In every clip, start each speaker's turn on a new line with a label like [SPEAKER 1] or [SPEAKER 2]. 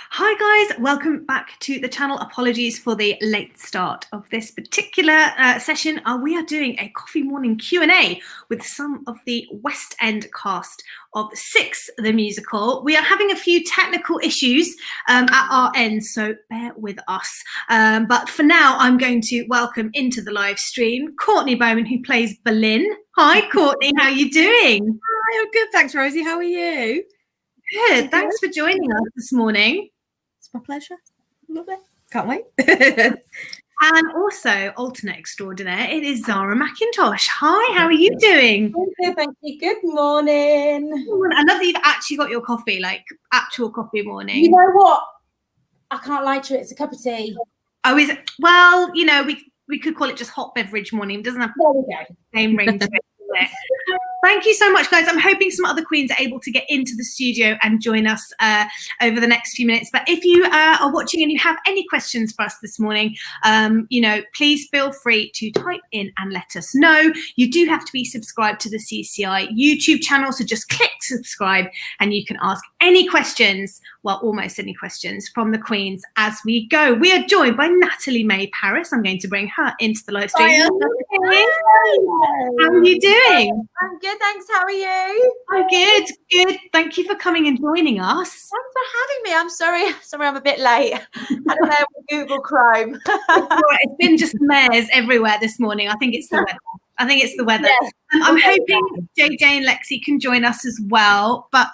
[SPEAKER 1] Hi guys, welcome back to the channel. Apologies for the late start of this particular session. We are doing a coffee morning Q&A with some of the West End cast of Six, the musical. We are having a few technical issues at our end, so bear with us. But for now, I'm going to welcome into the live stream Courtney Bowman, who plays Boleyn. Hi Courtney, how are you doing?
[SPEAKER 2] Hi, I'm good, thanks Rosie. How are you?
[SPEAKER 1] Good, thanks for joining us this morning.
[SPEAKER 2] It's my pleasure. Love it. Can't wait.
[SPEAKER 1] And also, alternate extraordinaire, it is Zara McIntosh. Hi, how are you doing?
[SPEAKER 2] Good, thank you. Good morning.
[SPEAKER 1] I love that you've actually got your coffee, like actual coffee morning.
[SPEAKER 2] You know what? I can't lie to you. It's a cup of tea.
[SPEAKER 1] Oh, is it? Well, you know, we could call it just hot beverage morning. It doesn't have the same ring to it. Thank you so much, guys. I'm hoping some other queens are able to get into the studio and join us over the next few minutes. But if you are watching and you have any questions for us this morning, you know, please feel free to type in and let us know. You do have to be subscribed to the CCI YouTube channel, so just click subscribe and you can ask any questions, well, almost any questions from the queens as we go. We are joined by Natalie May Paris. I'm going to bring her into the live stream. How are you doing?
[SPEAKER 3] I'm good, thanks. How are you?
[SPEAKER 1] I'm good. Thank you for coming and joining us.
[SPEAKER 3] Thanks for having me. I'm sorry I'm a bit late. I don't know, with Google Chrome.
[SPEAKER 1] It's been just mares everywhere this morning. I think it's the weather. Yes. I'm hoping Jaye'J and Lexi can join us as well. But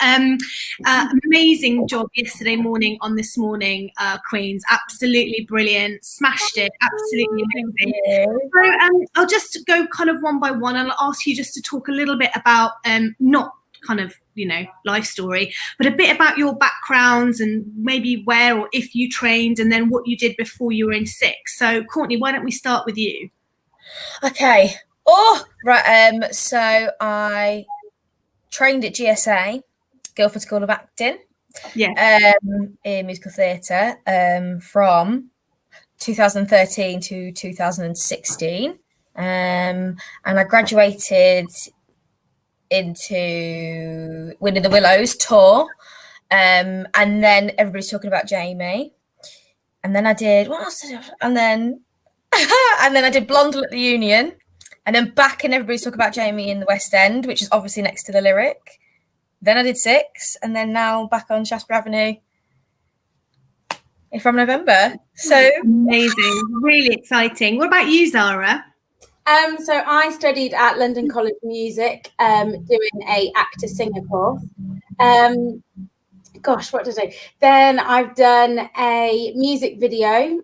[SPEAKER 1] amazing job yesterday morning on This Morning, Queens. Absolutely brilliant. Smashed it. Absolutely amazing. So I'll just go kind of one by one, and I'll ask you just to talk a little bit about not kind of, you know, life story, but a bit about your backgrounds and maybe where or if you trained, and then what you did before you were in Six. So Courtney, why don't we start with you?
[SPEAKER 2] Okay. So I trained at GSA, Guildford School of Acting, in musical theatre, from 2013 to 2016, and I graduated into Winning the Willows tour, and then everybody's talking about Jamie, and then I did what else did I, and then and then I did Blondel at the Union. And then back and everybody's talking about Jamie in the West End, which is obviously next to the Lyric. Then I did Six, and then now back on Shaftesbury Avenue from November. So
[SPEAKER 1] amazing, really exciting. What about you, Zara?
[SPEAKER 4] So I studied at London College of Music, doing a actor-singer course. What did I? Then I've done a music video.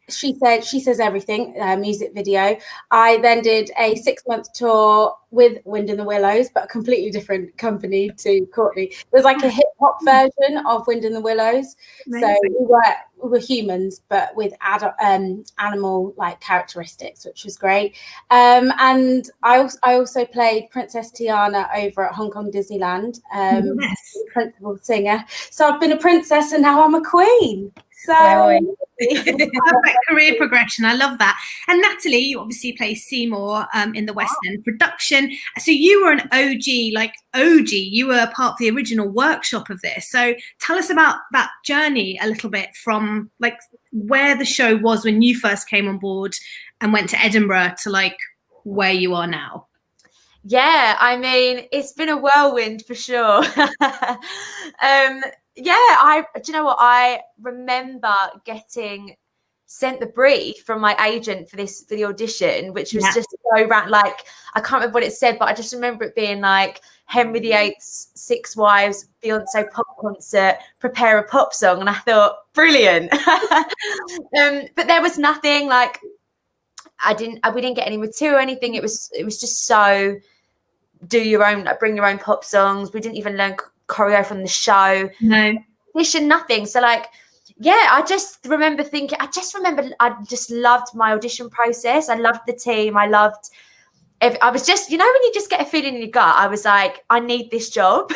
[SPEAKER 4] She Says Everything, music video. I then did a 6-month tour with Wind in the Willows, but a completely different company to Courtney. It was like a hip hop version of Wind in the Willows. Amazing. So we were humans, but with animal like characteristics, which was great. And I also played Princess Tiana over at Hong Kong Disneyland, principal singer. So I've been a princess and now I'm a queen. So
[SPEAKER 1] perfect career progression. I love that. And Natalie, you obviously play Seymour in the West End production. So you were an OG, like OG. You were part of the original workshop of this. So tell us about that journey a little bit, from like where the show was when you first came on board and went to Edinburgh to like where you are now.
[SPEAKER 3] Yeah, I mean, it's been a whirlwind for sure. Do you know what? I remember getting sent the brief from my agent for the audition, which was just so like, I can't remember what it said, but I just remember it being like Henry VIII's 6 Wives, Beyonce pop concert, prepare a pop song. And I thought, brilliant. But there was nothing like, we didn't get any material or anything. It was just so bring your own pop songs. We didn't even learn choreo from the show.
[SPEAKER 1] No.
[SPEAKER 3] Nothing. So like, I just remember I just loved my audition process. I loved the team. I was just, you know, when you just get a feeling in your gut, I was like, I need this job.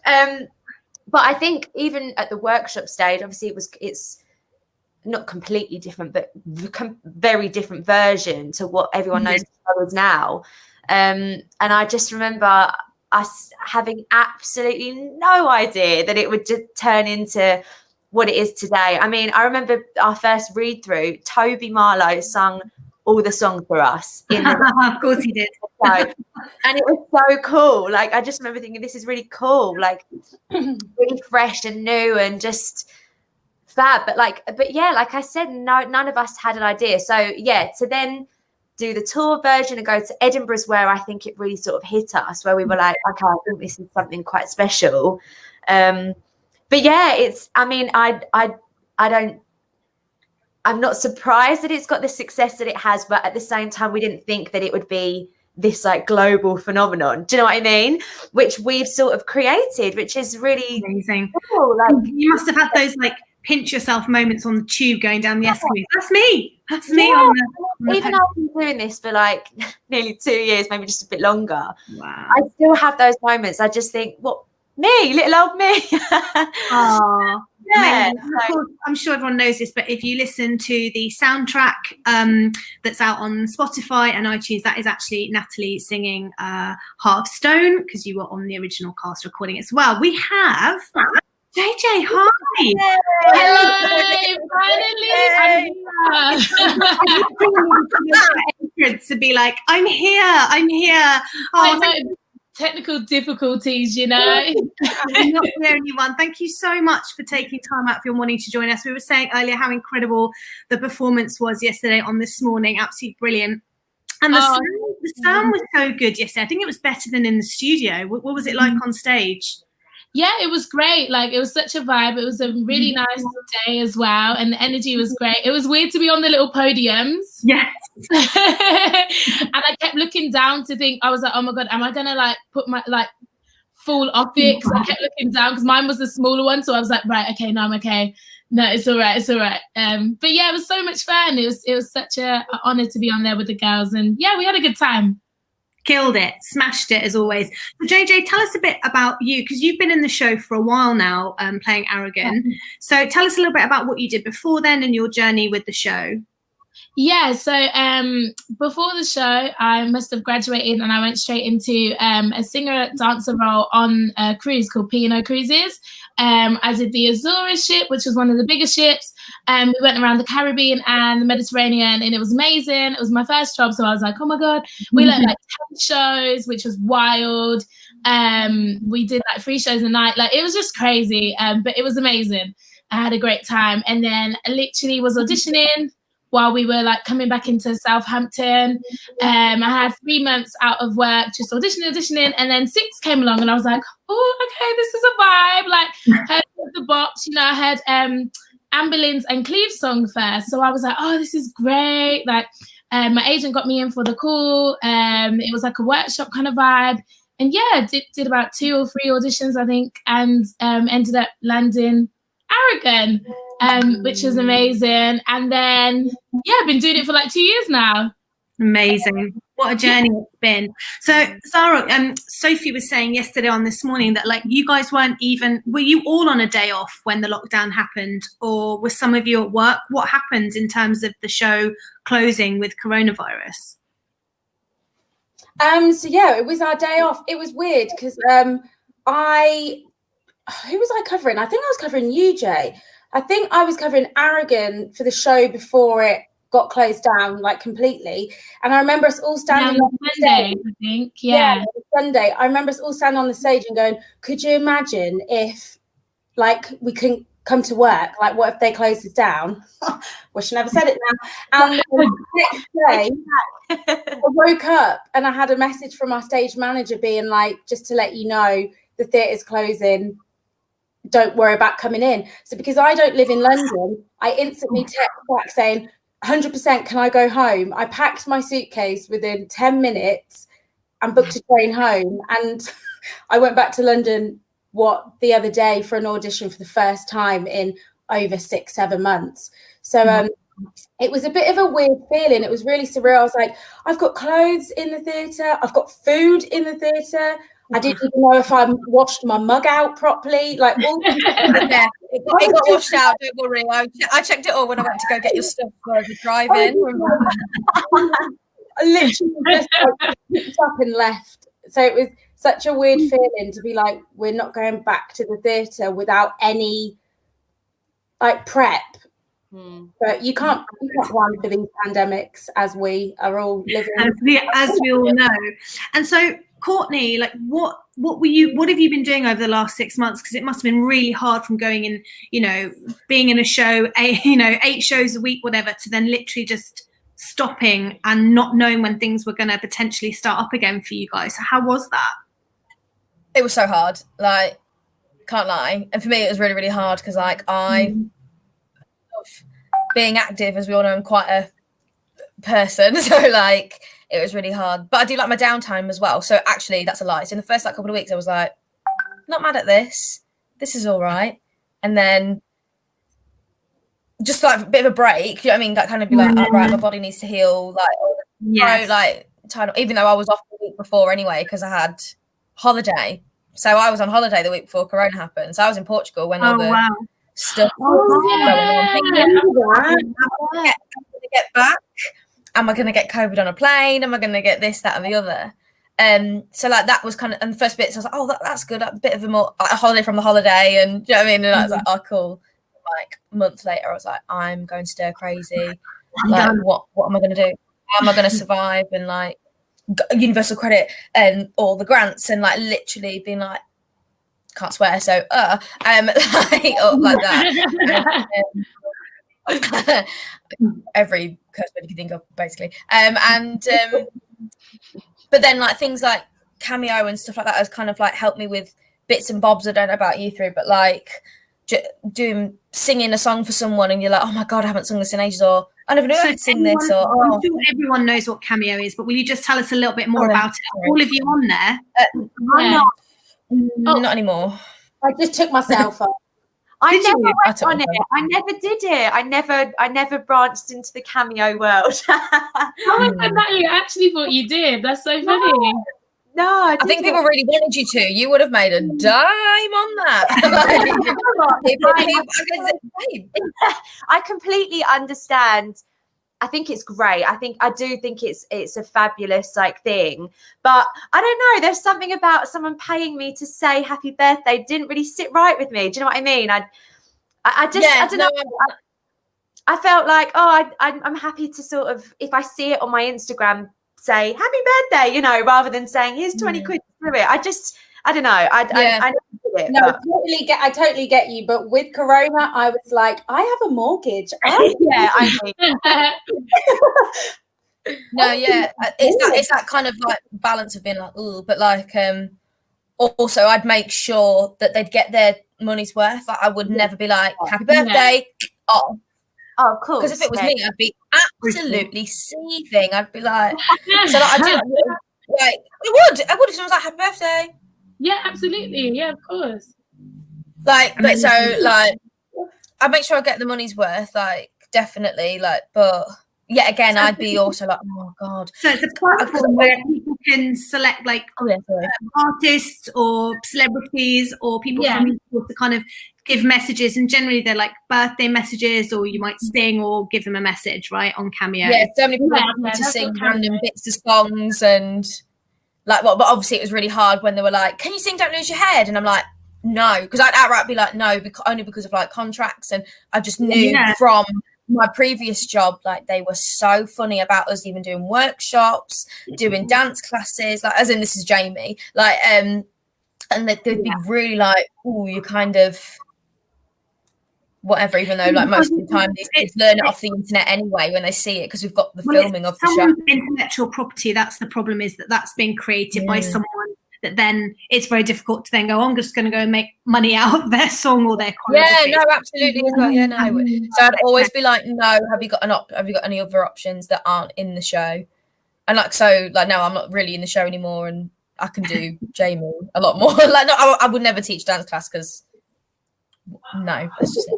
[SPEAKER 3] But I think even at the workshop stage, obviously it's not completely different, but very different version to what everyone knows the show is now. And I just remember us having absolutely no idea that it would turn into what it is today. I mean, I remember our first read through, Toby Marlowe sung all the songs for us.
[SPEAKER 1] Of course he did.
[SPEAKER 3] And it was so cool. Like, I just remember thinking, this is really cool, like really fresh and new and just fab. But yeah, like I said, none of us had an idea. So yeah, to then do the tour version and go to Edinburgh is where I think it really sort of hit us, where we were like, okay, I think this is something quite special. But yeah, I'm not surprised that it's got the success that it has, but at the same time, we didn't think that it would be this like global phenomenon. Do you know what I mean? Which we've sort of created, which is really
[SPEAKER 1] amazing.
[SPEAKER 3] Cool. Like,
[SPEAKER 1] you must have had those like pinch yourself moments on the tube going down the escalator. That's me. That's me.
[SPEAKER 3] Yeah.
[SPEAKER 1] On the
[SPEAKER 3] Even though I've been doing this for like nearly 2 years, maybe just a bit longer,
[SPEAKER 1] wow.
[SPEAKER 3] I still have those moments. I just think, what, me, little old me.
[SPEAKER 1] Oh,
[SPEAKER 3] yeah.
[SPEAKER 1] of course, I'm sure everyone knows this, but if you listen to the soundtrack that's out on Spotify and iTunes, that is actually Natalie singing Heart of Stone, because you were on the original cast recording as well. We have Jaye'J. Hi.
[SPEAKER 5] Hello, finally.
[SPEAKER 1] To be like, I'm here. Oh,
[SPEAKER 5] technical difficulties, you know.
[SPEAKER 1] I'm not the only one. Thank you so much for taking time out of your morning to join us. We were saying earlier how incredible the performance was yesterday on This Morning. Absolutely brilliant. And the sound was so good yesterday. I think it was better than in the studio. What was it like on stage?
[SPEAKER 5] Yeah, it was great. Like, it was such a vibe. It was a really nice day as well. And the energy was great. It was weird to be on the little podiums.
[SPEAKER 1] Yes.
[SPEAKER 5] And I kept looking down to think, I was like, oh my God, am I going to like put my, like, fall off it? Because I kept looking down because mine was the smaller one. So I was like, right, okay, no, I'm okay. No, it's all right. It's all right. But yeah, it was so much fun. It was such an honor to be on there with the girls. And yeah, we had a good time.
[SPEAKER 1] Killed it, smashed it as always. So Jaye'J, tell us a bit about you, because you've been in the show for a while now, playing Aragon. So tell us a little bit about what you did before then and your journey with the show.
[SPEAKER 5] Yeah, so before the show, I must have graduated and I went straight into a singer-dancer role on a cruise called P&O Cruises. I did the Azores ship, which was one of the biggest ships. We went around the Caribbean and the Mediterranean, and it was amazing. It was my first job, so I was like, oh my God. We learned like 10 shows, which was wild. We did like 3 shows a night. Like, it was just crazy, but it was amazing. I had a great time. And then I literally was auditioning while we were like coming back into Southampton. I had 3 months out of work, just auditioning, and then 6 came along and I was like, oh, okay, this is a vibe. Like, heard the bops, you know, I heard Anne Boleyn's and Cleve's song first. So I was like, oh, this is great. Like, my agent got me in for the call. It was like a workshop kind of vibe. And yeah, did about 2 or 3 auditions, I think, and ended up landing Aragon, which was amazing. And then yeah, I've been doing it for like 2 years now.
[SPEAKER 1] Amazing. What a journey it's been. So Zara, Sophie was saying yesterday on This Morning that like you guys were you all on a day off when the lockdown happened, or were some of you at work? What happened in terms of the show closing with coronavirus?
[SPEAKER 4] So yeah, it was our day off. It was weird because who was I covering? I think I was covering you, Jay. I think I was covering Aragon for the show before it got closed down like completely. And I remember us all standing on the
[SPEAKER 5] Sunday, I think. Yeah,
[SPEAKER 4] Sunday. I remember us all standing on the stage and going, could you imagine if like we couldn't come to work? Like, what if they closed us down? Wish I never said it now. And the next day I woke up and I had a message from our stage manager being like, just to let you know, the theatre's closing. Don't worry about coming in. So because I don't live in London, I instantly text back saying, 100% can I go home? I packed my suitcase within 10 minutes and booked a train home. And I went back to London, the other day for an audition for the first time in over 6-7 months. So it was a bit of a weird feeling. It was really surreal. I was like, I've got clothes in the theatre. I've got food in the theatre. I didn't even know if I washed my mug out properly. Like, all
[SPEAKER 2] yeah, it got washed out. Don't worry. I checked it all when I went to go get your stuff for the drive-in. I
[SPEAKER 4] literally just picked up and left. So such a weird feeling to be like, we're not going back to the theatre without any like prep. But you can't plan for these pandemics, as we are all living.
[SPEAKER 1] As we all know. And so, Courtney, like, what have you been doing over the last 6 months? Because it must have been really hard from going in, you know, being in a show, 8 shows a week, whatever, to then literally just stopping and not knowing when things were going to potentially start up again for you guys. So how was that?
[SPEAKER 2] It was so hard. Like, can't lie. And for me, it was really, really hard because, like, being active, as we all know, I'm quite a person, so like it was really hard. But I do like my downtime as well. So actually, that's a lie. So in the first like couple of weeks, I was like, not mad at this. This is all right. And then just like a bit of a break. You know what I mean? That kind of be like, right, my body needs to heal. Like, even though I was off the week before anyway because I had holiday. So I was on holiday the week before Corona happened. So I was in Portugal when all the stuff going on. Am I going to get back? Am I going to get COVID on a plane? Am I going to get this, that, and the other? So like that was kind of, and the first bit, so I was like, oh, that's good. A bit of a holiday from the holiday, and you know what I mean. And I was like, oh, cool. Like a month later, I was like, I'm going stir crazy. Like, what am I going to do? How am I going to survive? And like universal credit and all the grants, and like literally being like, can't swear, so like that. Every curse word you can think of, basically. But then like things like Cameo and stuff like that has kind of like helped me with bits and bobs. I don't know about you three, but like singing a song for someone, and you're like, oh my god, I haven't sung this in ages, or I never knew I could sing this. Or
[SPEAKER 1] I'm sure everyone knows what Cameo is, but will you just tell us a little bit more about it? All of you on there?
[SPEAKER 2] Not anymore.
[SPEAKER 4] I just took myself off.
[SPEAKER 3] I never went on it. I never did it. I never branched into the Cameo world.
[SPEAKER 5] Oh my god, Natalie, I actually thought you did. That's so funny.
[SPEAKER 3] No,
[SPEAKER 2] I think people really wanted you to. You would have made a dime on that.
[SPEAKER 3] I completely understand. I think it's great. I do think it's a fabulous like thing. But I don't know. There's something about someone paying me to say happy birthday didn't really sit right with me. Do you know what I mean? I don't know. I felt like, I'm happy to sort of, if I see it on my Instagram, say happy birthday, you know, rather than saying here's 20 quid to do it. I don't know. I never did it.
[SPEAKER 4] No, I totally get you. But with Corona, I was like, I have a mortgage.
[SPEAKER 3] Yeah, I mean.
[SPEAKER 2] No, yeah, it's that kind of like balance of being like, ooh, but like also I'd make sure that they'd get their money's worth. Like I would never be like happy birthday.
[SPEAKER 3] Oh, of course.
[SPEAKER 2] Because if it was me, I'd be absolutely seething. I'd be like, so like, I do like I would if someone was like happy birthday.
[SPEAKER 5] Yeah, absolutely. Yeah, of course.
[SPEAKER 2] Like, but so like, I make sure I get the money's worth. Like, definitely. Like, but yeah, again, I'd be also like, oh god.
[SPEAKER 1] So it's a platform where people can select like artists or celebrities or people from equal to kind of give messages, and generally they're like birthday messages, or you might sing or give them a message, right, on Cameo.
[SPEAKER 2] Yeah, so many people want to sing random bits of songs, and like, well, but obviously it was really hard when they were like, "Can you sing Don't Lose Your Head?" And I'm like, no, because I'd outright be like, no, only because of like contracts, and I just knew from my previous job, like they were so funny about us even doing workshops, doing dance classes, like as in this is Jamie, like and they'd be really like, oh, you kind of whatever, even though like most of the time these kids learn it off the internet anyway when they see it, because we've got the filming of the show.
[SPEAKER 1] Intellectual property, that's the problem, is that's being created by someone that then it's very difficult to then go, I'm just going to go and make money out of their song or their choreography.
[SPEAKER 2] Yeah, no, absolutely. Yeah, no. So I'd always be like, no, have you got any other options that aren't in the show? And like, so like, no, I'm not really in the show anymore, and I can do Jamie a lot more. Like, no, I would never teach dance class because no, that's just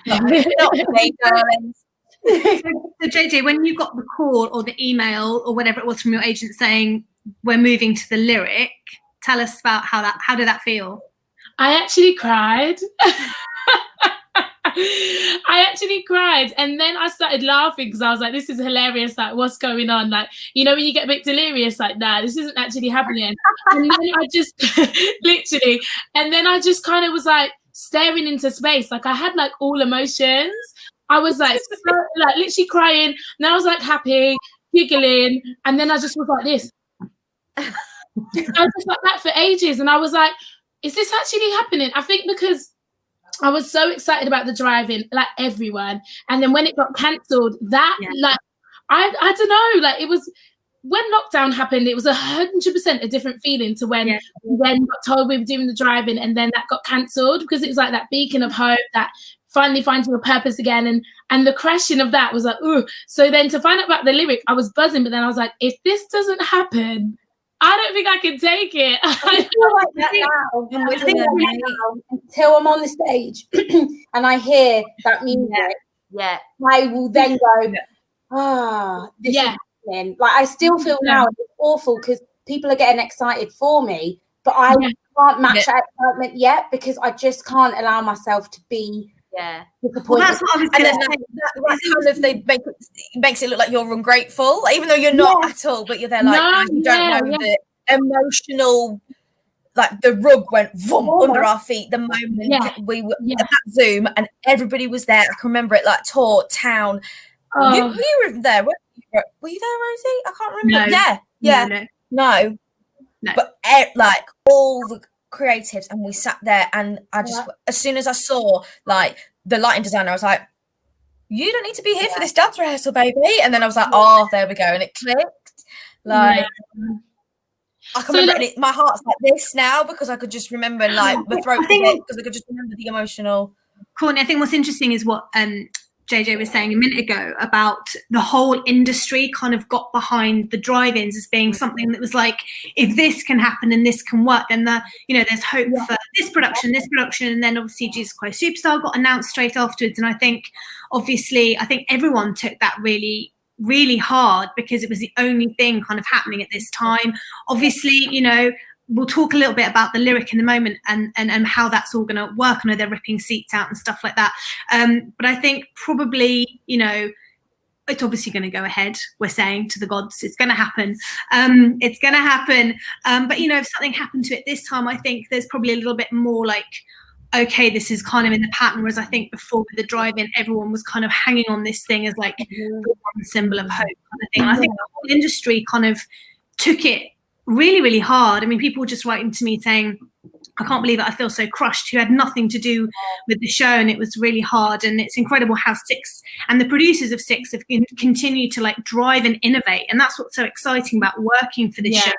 [SPEAKER 2] not me, darlings.
[SPEAKER 1] So JJ, when you got the call or the email or whatever it was from your agent saying we're moving to the Lyric, tell us about how did that feel?
[SPEAKER 5] I actually cried. I actually cried, and then I started laughing because I was like, this is hilarious, like what's going on, like, you know, when you get a bit delirious, like, nah, this isn't actually happening. And then I just literally, and then I just kind of was like staring into space, like I had like all emotions. I was like, like literally crying, and I was like happy, giggling, and then I just was like this. I was just like that for ages, and I was like, is this actually happening? I think because I was so excited about the drive-in, like everyone, and then when it got cancelled, that like I don't know, like it was when lockdown happened, it was 100% a different feeling to when we then got told we were doing the drive-in, and then that got cancelled, because it was like that beacon of hope, that finally finding your purpose again, and the crashing of that was like, ooh. So then to find out about the lyric, I was buzzing, but then I was like, if this doesn't happen, I don't think I can take it.
[SPEAKER 4] I feel like that now. Until I'm on the stage and I hear that music, I will then go, this is happening. Like I still feel now it's awful because people are getting excited for me, but I can't match that excitement yet because I just can't allow myself to be disappointed.
[SPEAKER 1] Well, that's what I was
[SPEAKER 2] and then
[SPEAKER 1] that
[SPEAKER 2] kind of makes it look like you're ungrateful, like, even though you're not at all, but you're there like you don't know the emotional, like the rug went under our feet the moment we were at that Zoom and everybody was there. I can remember it like taught town. You were there. Were you there, Rosie? I can't remember. No. But like all the creatives, and we sat there, and I just as soon as I saw like the lighting designer, I was like, you don't need to be here for this dance rehearsal, baby. And then I was like, oh, there we go, and it clicked. Like I can remember it, my heart's like this now because I could just remember like the throat because I could just remember the emotional.
[SPEAKER 1] Courtney, I think what's interesting is what Jaye'J was saying a minute ago about the whole industry kind of got behind the drive-ins as being something that was like, if this can happen and this can work, then there's hope for this production, and then obviously Jesus Christ Superstar got announced straight afterwards. And I think everyone took that really, really hard because it was the only thing kind of happening at this time. Obviously, we'll talk a little bit about the lyric in a moment and how that's all going to work. I know they're ripping seats out and stuff like that. But I think probably, it's obviously going to go ahead. We're saying to the gods, it's going to happen. It's going to happen. But, if something happened to it this time, I think there's probably a little bit more like, okay, this is kind of in the pattern. Whereas I think before with the drive-in, everyone was kind of hanging on this thing as like the one symbol of hope kind of thing. And I think the whole industry kind of took it really, really hard. I mean, people were just writing to me saying, I can't believe it, I feel so crushed, who had nothing to do with the show, and it was really hard. And it's incredible how Six and the producers of Six have continued to like drive and innovate, and that's what's so exciting about working for this show.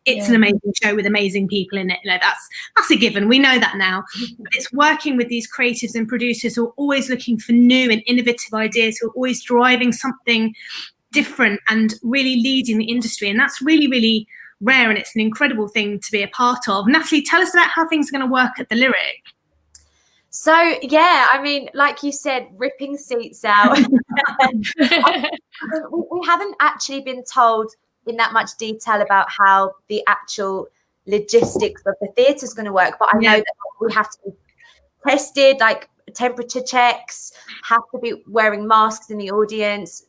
[SPEAKER 1] It's an amazing show with amazing people in it. That's a given. We know that now. But it's working with these creatives and producers who are always looking for new and innovative ideas, who are always driving something different and really leading the industry, and that's really, really rare, and it's an incredible thing to be a part of. Natalie, tell us about how things are going to work at the lyric.
[SPEAKER 3] So I mean, like you said, ripping seats out. We haven't actually been told in that much detail about how the actual logistics of the theatre is going to work, but I know that we have to be tested, like temperature checks, have to be wearing masks in the audience,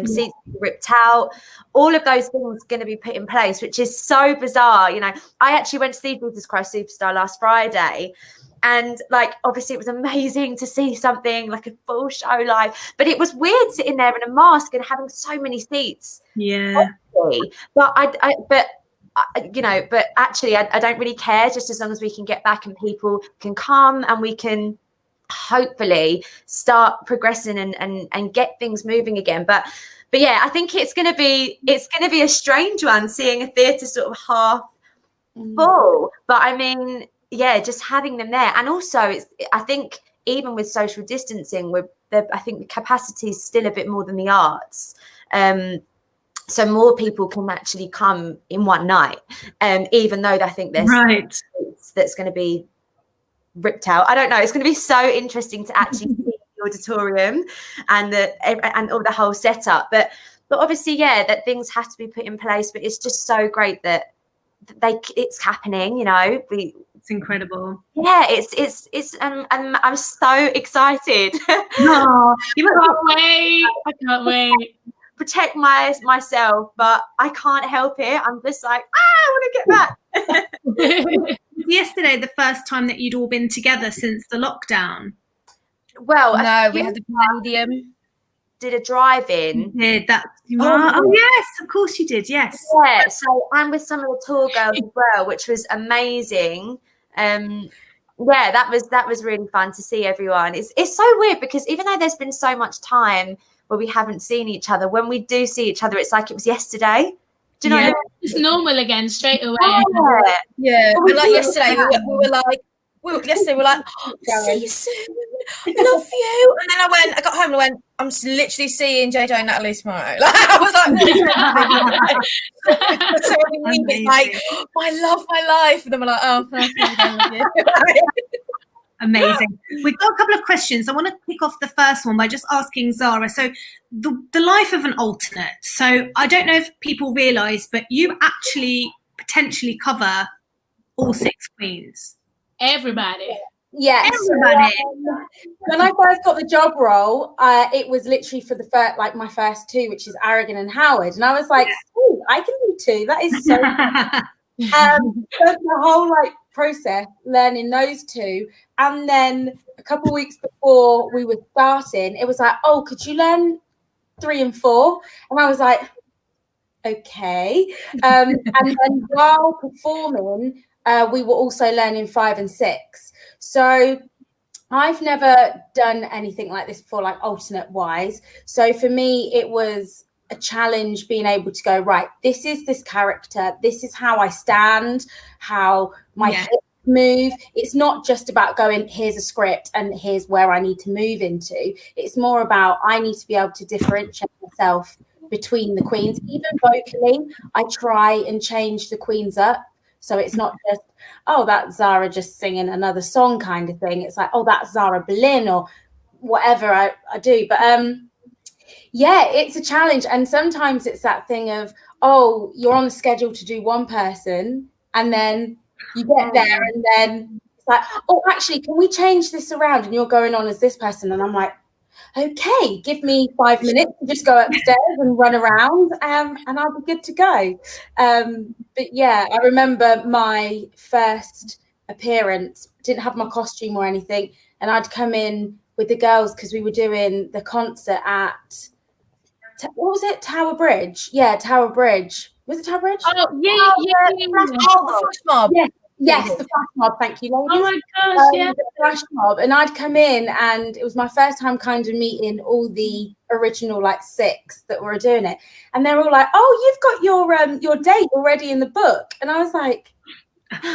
[SPEAKER 3] seats ripped out, all of those things going to be put in place, which is so bizarre. I actually went to see Jesus Christ Superstar last Friday, and like obviously it was amazing to see something like a full show live, but it was weird sitting there in a mask and having so many seats. But but actually I don't really care, just as long as we can get back and people can come and we can hopefully start progressing and get things moving again. But I think it's gonna be a strange one, seeing a theatre sort of half full. But I mean, just having them there, and also I think even with social distancing, I think the capacity is still a bit more than the arts. So more people can actually come in one night, even though I think there's that's going to be ripped out. I don't know. It's going to be so interesting to actually see the auditorium and all the whole setup. But obviously, that things have to be put in place. But it's just so great that it's happening, you know.
[SPEAKER 1] It's incredible.
[SPEAKER 3] Yeah, it's and I'm so excited.
[SPEAKER 1] No, you
[SPEAKER 5] Can't wait. I can't wait.
[SPEAKER 3] Protect myself, but I can't help it. I'm just like, I want to get back.
[SPEAKER 1] Yesterday, the first time that you'd all been together since the lockdown.
[SPEAKER 3] Well,
[SPEAKER 2] No, we had the Palladium.
[SPEAKER 3] did a drive-in.
[SPEAKER 1] Did that? Oh yes, of course you did. Yes.
[SPEAKER 3] Yeah, so I'm with some of the tour girls as well, which was amazing. Yeah, that was really fun to see everyone. It's so weird because even though there's been so much time where we haven't seen each other, when we do see each other, it's like it was yesterday. Do you know what I mean?
[SPEAKER 5] It's normal again straight away.
[SPEAKER 2] Yeah, but like yesterday, we were like, yesterday we were like, oh, see you soon, love you. And then I got home and I went, I'm literally seeing Jaye'J and Natalie tomorrow. Like, I was like, so every week it's like, my love, my life. And then we're like, oh, no, I love you.
[SPEAKER 1] Amazing. We've got a couple of questions. I want to kick off the first one by just asking Zara. So the life of an alternate. So I don't know if people realise, but you actually potentially cover all 6 queens.
[SPEAKER 5] Everybody.
[SPEAKER 4] Yes.
[SPEAKER 1] Everybody.
[SPEAKER 4] When I first got the job role, it was literally for the first, like my first 2, which is Aragon and Howard, and I was like, "Ooh, I can do 2. That is so." So the whole like process, learning those 2, and then a couple of weeks before we were starting, it was like, "Oh, could you learn 3 and 4?" And I was like, "Okay." And then while performing, we were also learning 5 and 6. So I've never done anything like this before, like alternate wise. So for me, it was a challenge being able to go, right, this is this character. This is how I stand, how my hips move. It's not just about going, here's a script and here's where I need to move into. It's more about I need to be able to differentiate myself between the queens. Even vocally, I try and change the queens up. So it's not just, oh, that's Zara just singing another song kind of thing. It's like, oh, that's Zara Berlin or whatever I do. But yeah, it's a challenge. And sometimes it's that thing of, oh, you're on the schedule to do one person and then you get there and then it's like, oh, actually, can we change this around? And you're going on as this person. And I'm like, okay, give me 5 minutes to just go upstairs and run around and I'll be good to go. But yeah, I remember my first appearance, didn't have my costume or anything, and I'd come in with the girls because we were doing the concert at, what was it, Tower Bridge? Yeah, Tower Bridge. Was it Tower Bridge?
[SPEAKER 5] Oh, yeah.
[SPEAKER 2] The flash mob.
[SPEAKER 4] Yes, the flash mob. Thank you, ladies.
[SPEAKER 5] Oh my gosh, yeah.
[SPEAKER 4] The flash mob, and I'd come in, and it was my first time kind of meeting all the original like 6 that were doing it, and they're all like, "Oh, you've got your date already in the book," and I was like,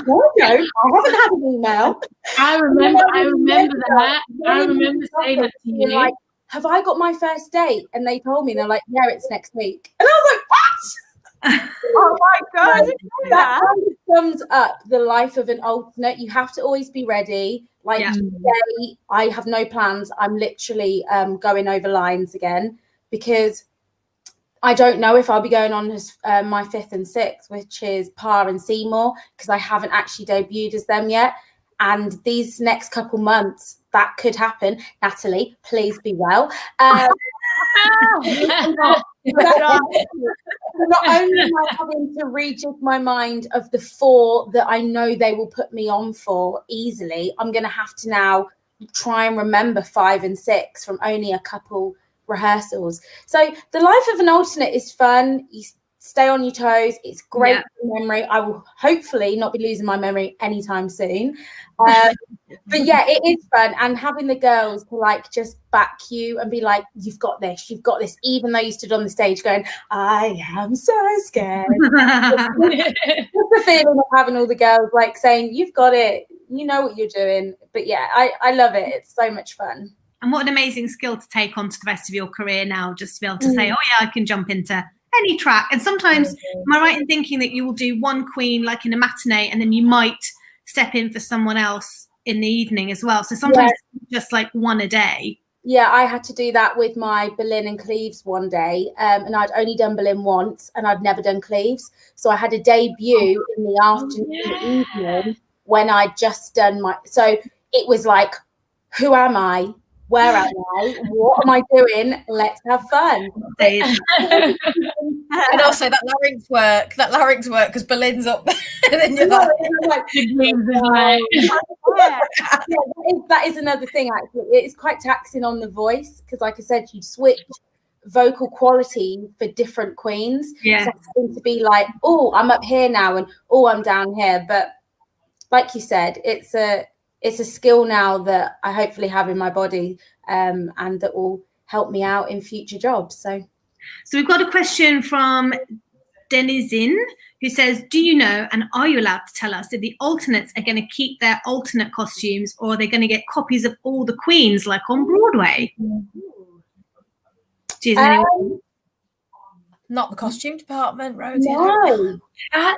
[SPEAKER 4] "No, I haven't had an email."
[SPEAKER 5] I remember that. I remember saying that to you.
[SPEAKER 4] Like, have I got my first date? And they told me, they're like, "Yeah, it's next week," and I was like, "What?"
[SPEAKER 3] Oh my god,
[SPEAKER 4] that kind of sums up the life of an alternate. You have to always be ready. Like today, I have no plans. I'm literally going over lines again because I don't know if I'll be going on as my 5th and 6th, which is Par and Seymour, because I haven't actually debuted as them yet. And these next couple months, that could happen. Natalie, please be well. Not only am I having to rejig my mind of the 4 that I know they will put me on for easily, I'm going to have to now try and remember 5 and 6 from only a couple rehearsals. So the life of an alternate is fun. You stay on your toes. It's great for memory. I will hopefully not be losing my memory anytime soon. But yeah, it is fun. And having the girls to like just back you and be like, you've got this, even though you stood on the stage going, I am so scared. Just the feeling of having all the girls like saying, you've got it, you know what you're doing. But yeah, I love it. It's so much fun.
[SPEAKER 1] And what an amazing skill to take on to the rest of your career now, just to be able to say, oh yeah, I can jump into any track. And sometimes, am I right in thinking that you will do one queen like in a matinee and then you might step in for someone else in the evening as well? So sometimes it's just like one a day.
[SPEAKER 4] Yeah, I had to do that with my Berlin and Cleves one day, and I'd only done Berlin once, and I'd never done Cleves. So I had a debut in the afternoon, evening, when I'd just done my. So it was like, who am I? Where am I? What am I doing? Let's have fun.
[SPEAKER 2] And also that larynx work, because Berlin's up there. And then you're like,
[SPEAKER 4] that is another thing, actually. It's quite taxing on the voice, because like I said, you switch vocal quality for different queens.
[SPEAKER 1] Yeah.
[SPEAKER 4] So it's going to be like, oh, I'm up here now, and oh, I'm down here. But like you said, it's a skill now that I hopefully have in my body, and that will help me out in future jobs. So
[SPEAKER 1] we've got a question from Denizin, who says, do you know, and are you allowed to tell us, that the alternates are going to keep their alternate costumes, or are they going to get copies of all the queens like on Broadway?
[SPEAKER 2] Not the costume department, Rosie.
[SPEAKER 4] no. I'm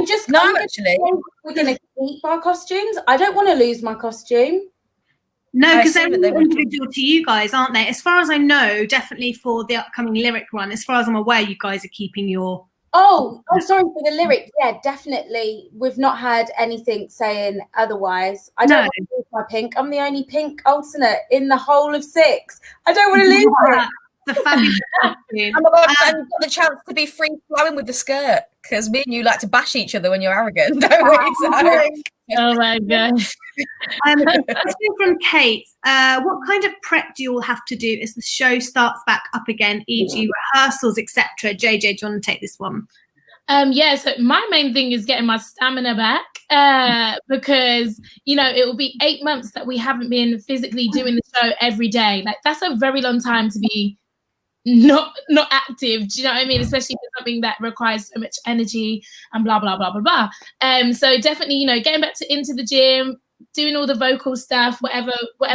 [SPEAKER 4] just
[SPEAKER 2] actually.
[SPEAKER 4] We're going to keep our costumes. I don't want to lose my costume.
[SPEAKER 1] No, because they're
[SPEAKER 2] assume that they would.
[SPEAKER 1] individual to you guys, aren't they? As far as I know, definitely for the upcoming lyric run, as far as I'm aware, you guys are keeping your...
[SPEAKER 4] Oh, sorry, for the lyric. Yeah, definitely. We've not had anything saying otherwise. I don't want to lose my pink. I'm the only pink alternate in the whole of 6. I don't want to lose it.
[SPEAKER 1] The fabulous costume.
[SPEAKER 2] Oh my God, and you've got the chance to be free flowing with the skirt, because me and you like to bash each other when you're arrogant, don't we? So.
[SPEAKER 5] Oh my gosh.
[SPEAKER 1] Question from Kate. What kind of prep do you all have to do as the show starts back up again, e.g. rehearsals, etc.? Jaye'J, do you want to take this one?
[SPEAKER 5] So my main thing is getting my stamina back, because, you know, it will be 8 months that we haven't been physically doing the show every day. Like, that's a very long time to be not active. Do you know what I mean? Especially for something that requires so much energy and blah, blah, blah, blah, blah. So definitely, you know, getting back into the gym, doing all the vocal stuff, whatever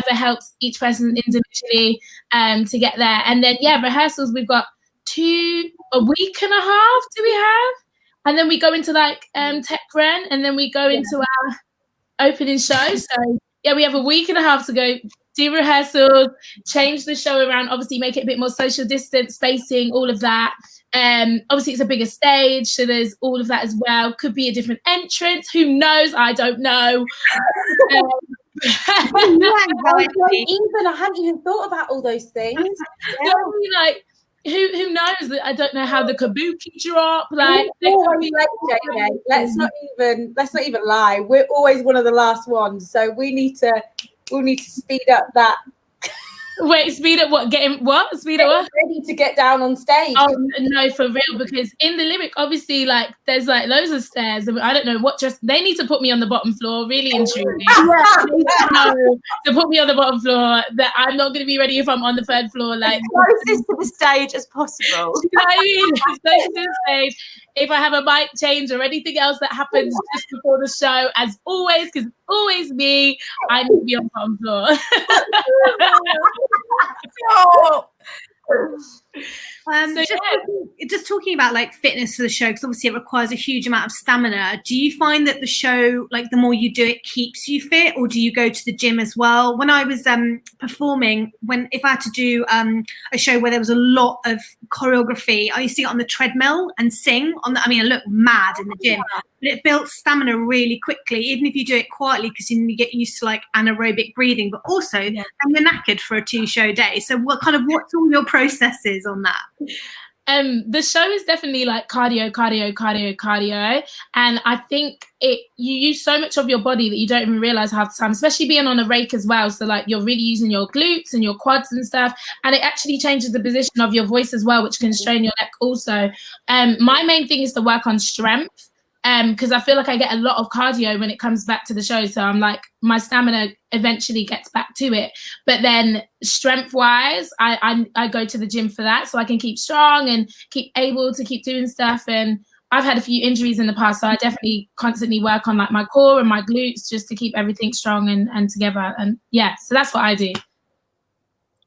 [SPEAKER 5] helps each person individually to get there. And then, rehearsals, we've got a week and a half do we have? And then we go into like Tech Run, and then we go into our opening show. So we have a week and a half to go, do rehearsals, change the show around, obviously make it a bit more social distance, spacing, all of that. Obviously it's a bigger stage, so there's all of that as well. Could be a different entrance, who knows? I don't know.
[SPEAKER 4] I hadn't even thought about all those things.
[SPEAKER 5] Like, who knows? I don't know how the kabuki drop. Like,
[SPEAKER 4] let's not even lie. We're always one of the last ones, so we'll need to speed up that.
[SPEAKER 5] Wait, speed up what? Speed up what?
[SPEAKER 4] Ready to get down on stage.
[SPEAKER 5] Oh no, for real, because in the lyric, obviously, like there's like loads of stairs, and I don't know what. Just they need to put me on the bottom floor, really and truly. To put me on the bottom floor, that I'm not going to be ready if I'm on the 3rd floor. Like
[SPEAKER 3] closest to the stage as possible.
[SPEAKER 5] You know what I mean? Closest to the stage. If I have a mic change or anything else that happens just before the show, as always, because it's always me, I need to be on the bottom floor.
[SPEAKER 1] Just talking about like fitness for the show, because obviously it requires a huge amount of stamina. Do you find that the show, like the more you do it, keeps you fit, or do you go to the gym as well? When I was performing, if I had to do a show where there was a lot of choreography, I used to get on the treadmill and sing on the. I mean, I look mad in the gym, but it built stamina really quickly, even if you do it quietly, because you get used to like anaerobic breathing. But also, and you're knackered for a 2-show day. So, what's all your processes on that?
[SPEAKER 5] The show is definitely like cardio, and I think you use so much of your body that you don't even realize half the time, especially being on a rake as well. So like you're really using your glutes and your quads and stuff, and it actually changes the position of your voice as well, which can strain your neck also. My main thing is to work on strength, because I feel like I get a lot of cardio when it comes back to the show. So I'm like, my stamina eventually gets back to it. But then strength wise, I go to the gym for that, so I can keep strong and keep able to keep doing stuff. And I've had a few injuries in the past, so I definitely constantly work on like my core and my glutes just to keep everything strong and together. And so that's what I do.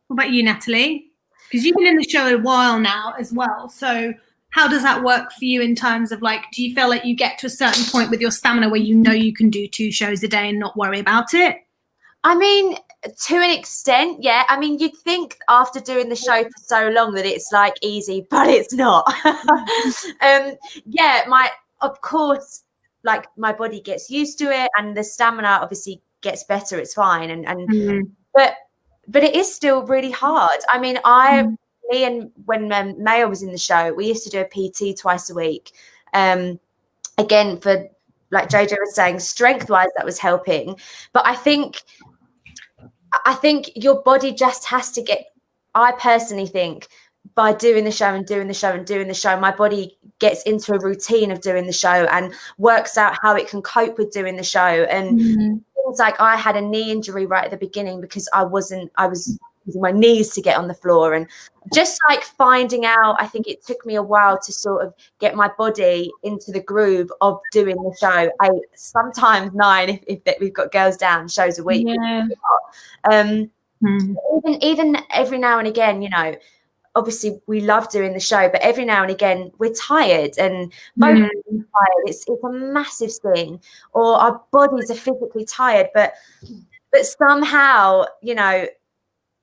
[SPEAKER 1] What about you, Natalie? Because you've been in the show a while now as well. So how does that work for you in terms of like, do you feel like you get to a certain point with your stamina where you know you can do 2 shows a day and not worry about it?
[SPEAKER 3] I mean, to an extent, yeah. I mean, you'd think after doing the show for so long that it's like easy, but it's not. Of course, like my body gets used to it, and the stamina obviously gets better. It's fine, but it is still really hard. I mean, me and when Maya was in the show, we used to do a PT twice a week. Again, for like Jaye'J was saying, strength-wise, that was helping, but I think your body just has to get, I personally think, by doing the show and doing the show and doing the show, my body gets into a routine of doing the show and works out how it can cope with doing the show. And things like I had a knee injury right at the beginning because I was using my knees to get on the floor, and just like finding out, I think it took me a while to sort of get my body into the groove of doing the show 8, sometimes 9 if we've got girls down shows a week. Even every now and again, you know, obviously we love doing the show, but every now and again we're tired, and both tired. It's a massive thing, or our bodies are physically tired, but somehow, you know,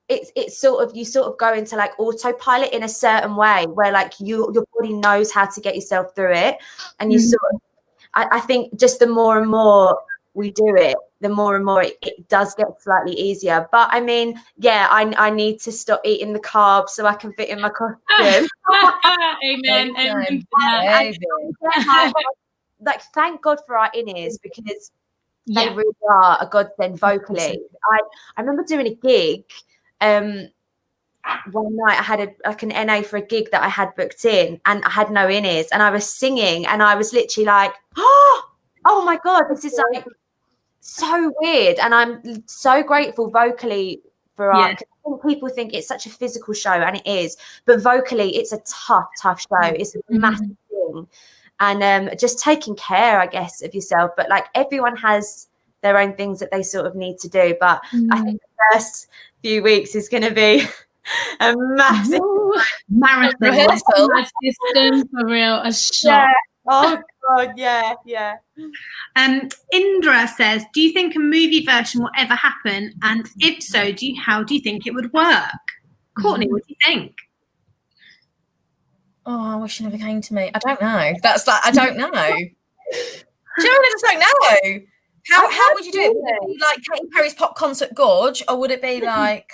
[SPEAKER 3] it's sort of, you sort of go into like autopilot in a certain way where like your body knows how to get yourself through it, and you sort of, I think just the more and more we do it, the more and more it does get slightly easier. But I mean, yeah, I need to stop eating the carbs so I can fit in my costume.
[SPEAKER 5] Amen.
[SPEAKER 3] Like, thank God for our in-ears, because they really are a godsend vocally. I remember doing a gig. One night I had an NA for a gig that I had booked in, and I had no in-ears, and I was singing, and I was literally like, oh my God, this is like so weird. And I'm so grateful vocally for our, I think people think it's such a physical show, and it is, but vocally it's a tough show. It's a massive thing, and just taking care, I guess, of yourself. But like, everyone has their own things that they sort of need to do, but I think the first few weeks is going to be a massive
[SPEAKER 5] marathon. System for real, a shock.
[SPEAKER 3] Oh God, yeah.
[SPEAKER 1] Indra says, do you think a movie version will ever happen? And if so, how do you think it would work? Courtney, what do you think?
[SPEAKER 2] Oh, I wish it never came to me. I don't know. That's like, I don't know. Do you know, I just don't know. How would you do it? Would it be like Katy Perry's Pop Concert Gorge, or would it be like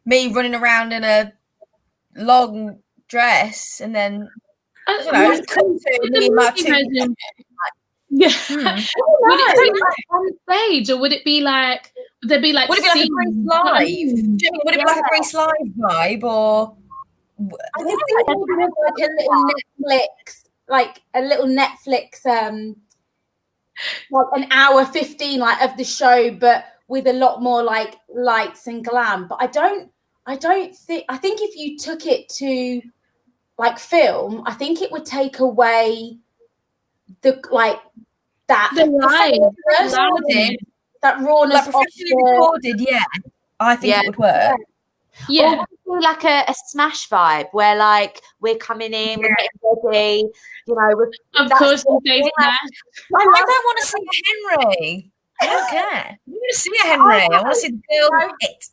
[SPEAKER 2] me running around in a long dress and then, I don't know,
[SPEAKER 5] Would it be on stage, or would it be like, would there be like,
[SPEAKER 2] would it be like a Grease Live? Do you mean, would it be like a Grease Live vibe, or
[SPEAKER 4] I think it would be like a little Netflix like an hour 15 like of the show, but with a lot more like lights and glam. But I think if you took it to like film, I think it would take away that rawness,
[SPEAKER 2] like professionally recorded. Yeah, I think it would work.
[SPEAKER 3] Yeah, or like a smash vibe where like we're coming in, we're getting ready, you know.
[SPEAKER 5] Of course, we say smash.
[SPEAKER 2] I don't want to see a Henry. I don't care. I want to see a Henry. I want to see the girl hit.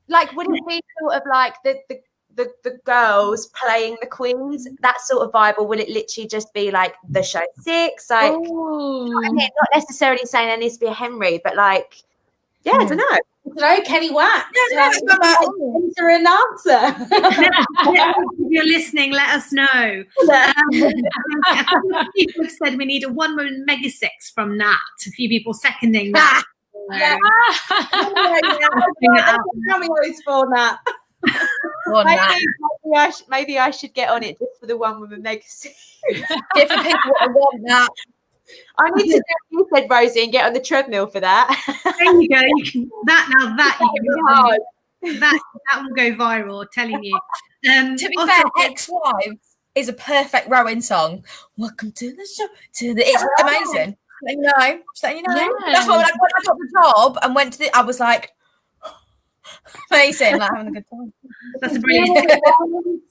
[SPEAKER 3] Like, would it be sort of like the girls playing the queens, that sort of vibe, or would it literally just be like the show 6? Like, I mean, not necessarily saying there needs to be a Henry, but like, I don't know.
[SPEAKER 4] No, Kenny Wax.
[SPEAKER 1] Enter an answer. If you're listening, let us know. People have said we need a one-woman mega six from Nat. A few people seconding that.
[SPEAKER 4] Cameos for Nat.
[SPEAKER 3] Maybe I should get on it just for the one-woman mega six.
[SPEAKER 2] Give the people what they want, Nat.
[SPEAKER 3] I need to do what you said, Rosie, and get on the treadmill for that.
[SPEAKER 1] There you go. That will go viral, telling you.
[SPEAKER 2] To be fair, Ex-Wives is a perfect rowing song. Welcome to the show. It's amazing. Just letting you know. Yeah. That's why when I got the job and went to I was like, amazing, like having a good time.
[SPEAKER 1] That's a brilliant.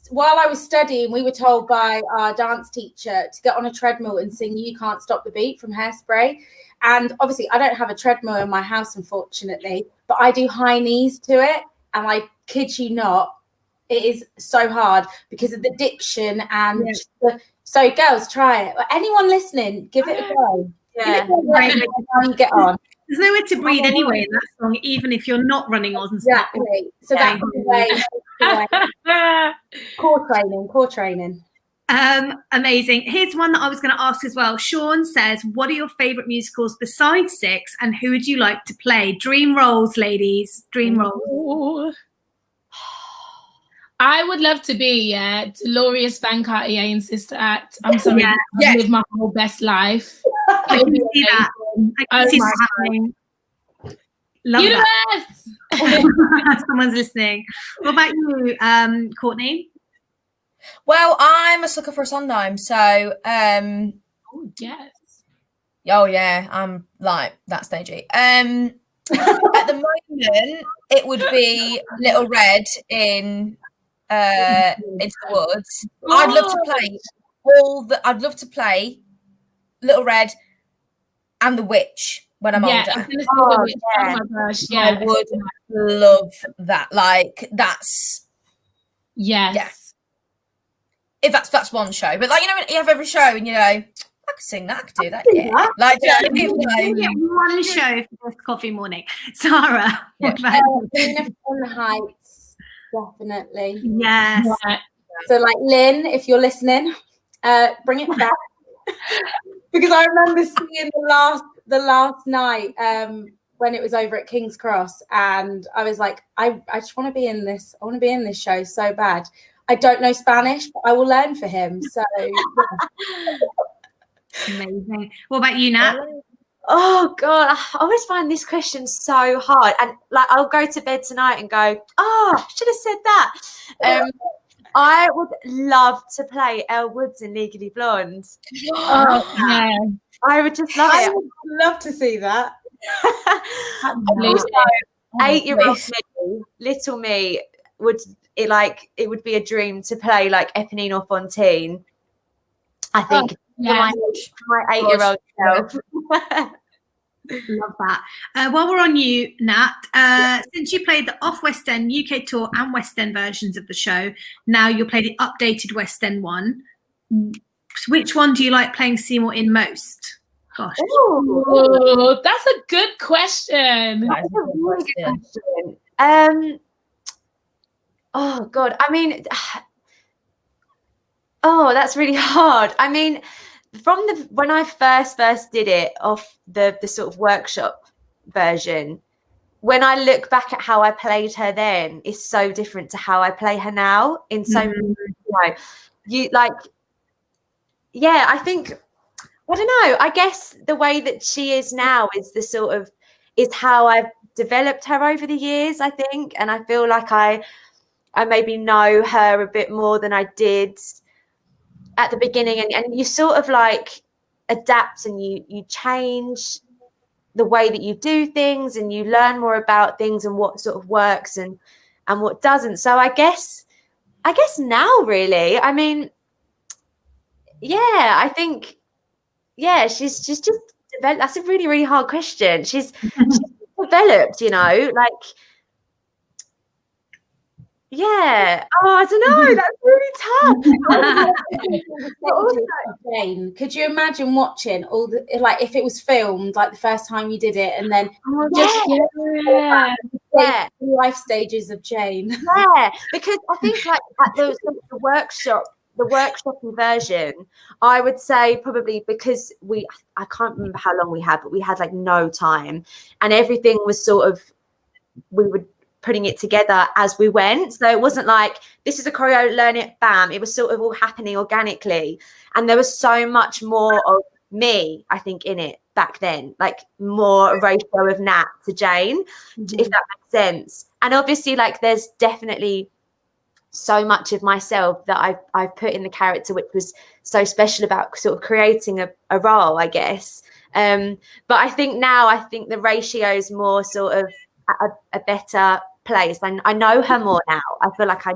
[SPEAKER 4] While I was studying, we were told by our dance teacher to get on a treadmill and sing "You Can't Stop the Beat" from Hairspray, And obviously I don't have a treadmill in my house, unfortunately, but I do high knees to it. And I kid you not, it is so hard because of the diction and so girls, try it. Anyone listening, give it a go.
[SPEAKER 3] Yeah.
[SPEAKER 4] How you get on.
[SPEAKER 1] There's nowhere to breathe anyway in that song, even if you're not running on.
[SPEAKER 4] Exactly. So that's the way. Core training.
[SPEAKER 1] Amazing. Here's one that I was going to ask as well. Sean says, what are your favorite musicals besides Six, and who would you like to play? Dream roles, ladies. Dream roles.
[SPEAKER 5] Ooh. I would love to be Dolores Van Cartier in Sister Act. I'm sorry, I live my whole best life.
[SPEAKER 1] I can see that. I can see that happening. Love that. Someone's listening. What about you, Courtney?
[SPEAKER 2] Well, I'm a sucker for a Sondheim, so
[SPEAKER 5] oh yes.
[SPEAKER 2] Oh yeah, I'm like that stagey. At the moment, it would be Little Red in Into the Woods. I'd love to play Little Red and the Witch when I'm older.
[SPEAKER 5] Oh my gosh, yeah.
[SPEAKER 2] I would love that. Like that's if that's one show, but like, you know, when you have every show and you know, I could sing that, I could do that, like
[SPEAKER 1] one show for this coffee morning. Sarah, what about
[SPEAKER 4] Queen of the Heights, definitely.
[SPEAKER 1] Yes.
[SPEAKER 4] So like Lynn, if you're listening, bring it back. Because I remember seeing the last night when it was over at King's Cross, and I was like, I just want to be in this. I want to be in this show so bad. I don't know Spanish, but I will learn for him. So
[SPEAKER 1] amazing. What about you, Nat?
[SPEAKER 3] Oh God, I always find this question so hard. And like, I'll go to bed tonight and go, oh, I should have said that. I would love to play Elle Woods in Legally Blonde.
[SPEAKER 5] Oh, yeah.
[SPEAKER 3] I would just love it.
[SPEAKER 4] I would love to see that.
[SPEAKER 3] 8-year-old me, little me, it would be a dream to play like Eponine or Fontaine. I think my 8-year-old self.
[SPEAKER 1] Love that. While we're on you, Nat, since you played the off West End UK tour and West End versions of the show, now you'll play the updated West End one. Which one do you like playing Seymour in most? Gosh.
[SPEAKER 5] Ooh, that's a good question.
[SPEAKER 3] That's a really good question. Oh God, I mean, that's really hard. I mean, when I first did it off the sort of workshop version, when I look back at how I played her then, it's so different to how I play her now. In so many, I think, I don't know. I guess the way that she is now is how I've developed her over the years, I think, and I feel like I maybe know her a bit more than I did at the beginning, and you sort of like adapt and you change the way that you do things, and you learn more about things and what sort of works and what doesn't. So I guess now, really, I mean, I think, she's just developed. That's a really, really hard question. She's developed, you know, like. Yeah. Oh, I don't know. That's really tough.
[SPEAKER 4] Jane, could you imagine watching all the, like, if it was filmed, like the first time you did it, and then life stages of Jane?
[SPEAKER 3] Yeah, because I think like at the workshop version, I would say probably because I can't remember how long we had, but we had like no time, and everything was sort of, we would putting it together as we went. So it wasn't like, this is a choreo, learn it, bam. It was sort of all happening organically. And there was so much more of me, I think, in it back then, like more ratio of Nat to Jane, if that makes sense. And obviously, like, there's definitely so much of myself that I've put in the character, which was so special about sort of creating a role, I guess. But I think now, the ratio is more sort of a better place. I know her more now. I feel like I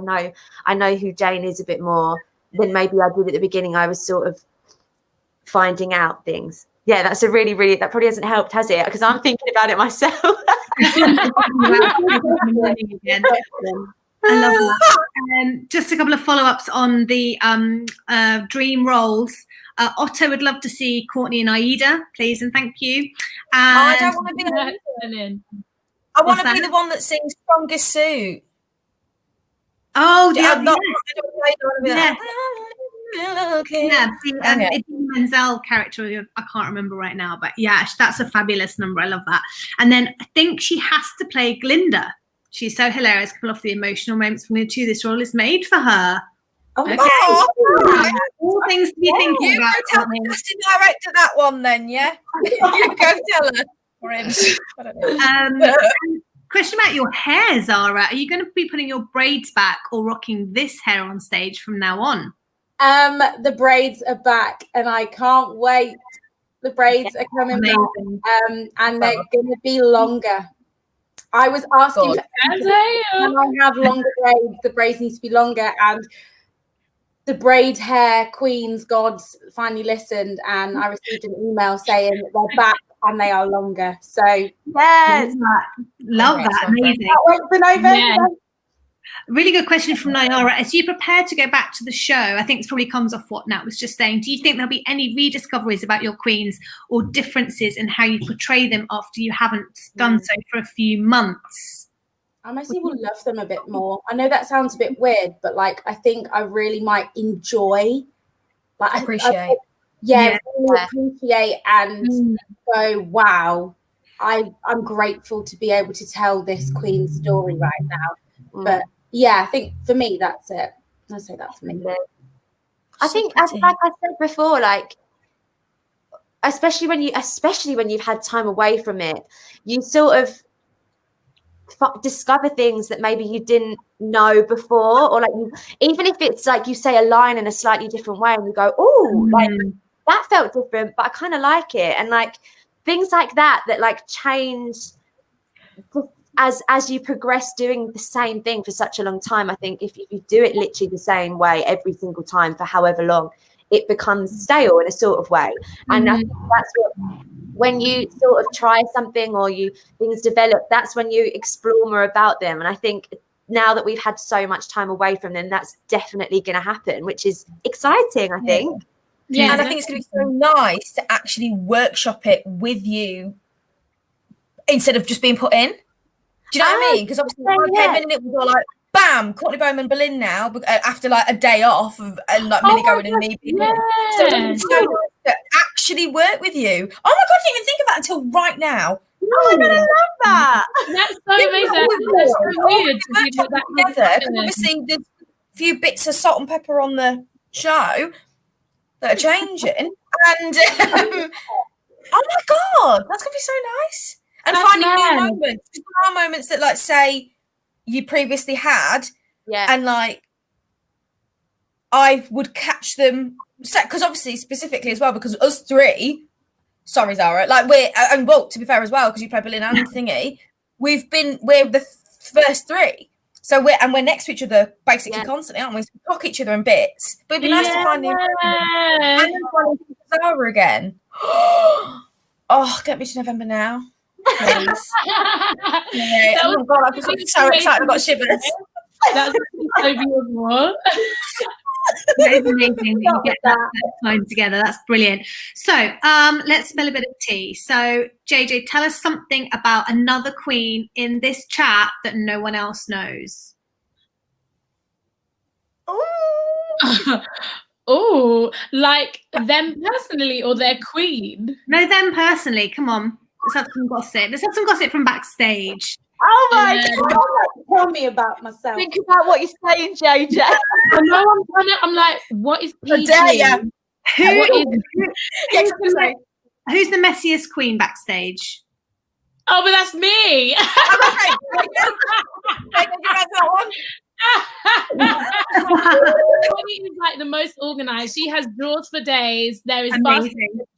[SPEAKER 3] know who Jane is a bit more than maybe I did at the beginning. I was sort of finding out things. yeah, that's a really, really, that probably hasn't helped, has it? Because I'm thinking about it myself.
[SPEAKER 1] I love that. Just a couple of follow-ups on the dream roles. Otto would love to see Courtney and Aida, please and thank you. And
[SPEAKER 2] I don't want to be the I want to be the one that sings Strongest Suit.
[SPEAKER 1] Oh, the Menzel character, I can't remember right now, but yeah, that's a fabulous number. I love that. And then I think she has to play Glinda. She's so hilarious. Pull off the emotional moments from the two. This role is made for her.
[SPEAKER 4] Oh,
[SPEAKER 1] okay.
[SPEAKER 4] All
[SPEAKER 1] things to be thinking about.
[SPEAKER 2] You tell the casting director that one, then, yeah. You go tell her. Or him. I don't know.
[SPEAKER 1] Question about your hair, Zara. Are you going to be putting your braids back or rocking this hair on stage from now on?
[SPEAKER 4] The braids are back, and I can't wait. The braids are coming back, and they're going to be longer. I was asking, and I have longer braids. The braids need to be longer, and the braid hair queens gods finally listened, and I received an email saying that they're back and they are longer. So
[SPEAKER 1] yes, love that. Amazing.
[SPEAKER 4] Yeah.
[SPEAKER 1] Really good question from Nayara. As you prepare to go back to the show, I think it probably comes off what Nat was just saying. Do you think there'll be any rediscoveries about your queens or differences in how you portray them after you haven't done so for a few months?
[SPEAKER 4] I mostly will love them a bit more. I know that sounds a bit weird, but like I think I really might enjoy, like
[SPEAKER 2] appreciate,
[SPEAKER 4] really appreciate and go, wow, I'm grateful to be able to tell this queen story right now. But yeah, I think for me that's it. I say that for me.
[SPEAKER 3] I think, like I said before, like especially when you've had time away from it, you sort of discover things that maybe you didn't know before, or like even if it's like you say a line in a slightly different way and you go, oh, like that felt different, but I kind of like it, and like things like that like change as you progress doing the same thing for such a long time. I think if you do it literally the same way every single time for however long, it becomes stale in a sort of way. And I think that's what, when you sort of try something or things develop, that's when you explore more about them. And I think now that we've had so much time away from them, that's definitely going to happen, which is exciting, I think.
[SPEAKER 2] Yeah, and I think it's going to be so nice to actually workshop it with you instead of just being put in. Do you know what I mean? Because obviously I came in and it was all like, bam, Courtney Bowman Berlin now, after like a day off and like Millie going and me being so it's so nice to actually work with you. Oh my God, I didn't even think of that until right now.
[SPEAKER 3] Oh my God, I love that.
[SPEAKER 5] That's so amazing. That's so weird to do that
[SPEAKER 2] together. Obviously, there's a few bits of salt and pepper on the show that are changing. And oh my God, that's going to be so nice. And that's finding new moments. There are moments that, like, say, you previously had, and like I would catch them, because obviously specifically as well, because us three, sorry Zara, like and Walt, to be fair as well, because you play Berlin and Thingy, we're the first three, so we're next to each other basically constantly, aren't we? So we clock each other in bits, but it'd be nice to find new and then Zara again. Oh, get me to November now. Please. Oh my God, I'm so excited. I've got shivers.
[SPEAKER 5] That's so beautiful.
[SPEAKER 1] That is amazing that you get that time together. That's brilliant. So let's spill a bit of tea. So JJ, tell us something about another queen in this chat that no one else knows.
[SPEAKER 5] Oh, like them personally or their queen?
[SPEAKER 1] No, them personally. Come on. Let's have some gossip. Let's have some gossip from backstage.
[SPEAKER 3] Oh my God.
[SPEAKER 4] Tell me about myself.
[SPEAKER 3] Think about what you're saying, Jaye'J.
[SPEAKER 5] I know, I'm like, what is PG?
[SPEAKER 1] Who's the Messiest queen backstage?
[SPEAKER 5] Oh, but that's me. Courtney is like the most organized. She has drawers for days. There is baskets,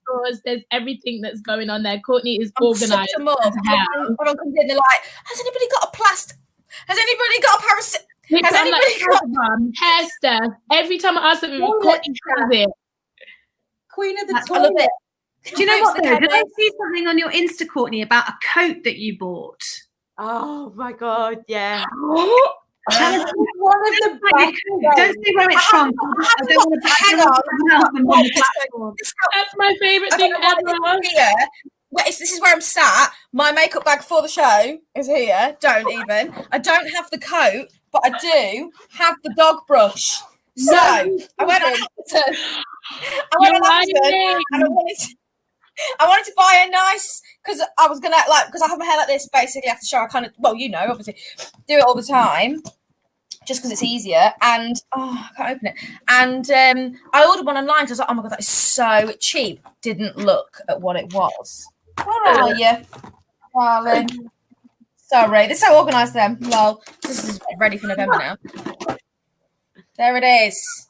[SPEAKER 5] drawers. There's everything that's going on there. Courtney is organized.
[SPEAKER 2] Everyone comes in, they're like, has anybody got a plast? Has anybody got a parasite? Has anybody got
[SPEAKER 5] hair stuff? Every time I ask them, Courtney does it.
[SPEAKER 4] Queen of the toilet.
[SPEAKER 1] Do you know what? Though? Did I see something on your Insta, Courtney, about a coat that you bought?
[SPEAKER 3] Oh my god, yeah.
[SPEAKER 4] One of the best
[SPEAKER 1] Don't say where it's from. I don't want to
[SPEAKER 2] Hang on.
[SPEAKER 5] That's my favourite thing ever.
[SPEAKER 2] Here. This is where I'm sat. My makeup bag for the show is here. Don't even. I don't have the coat, but I do have the dog brush. So I went on Amazon. And I wanted to buy a nice, because I was gonna because I have my hair like this basically after the show. I kind of, well, you know, obviously do it all the time just because it's easier. And I can't open it. And I ordered one online because I was like, oh my god, that is so cheap. Didn't look at what it was. Where are you, darling? Sorry, they're so organised then. Well, this is ready for November now. There it is.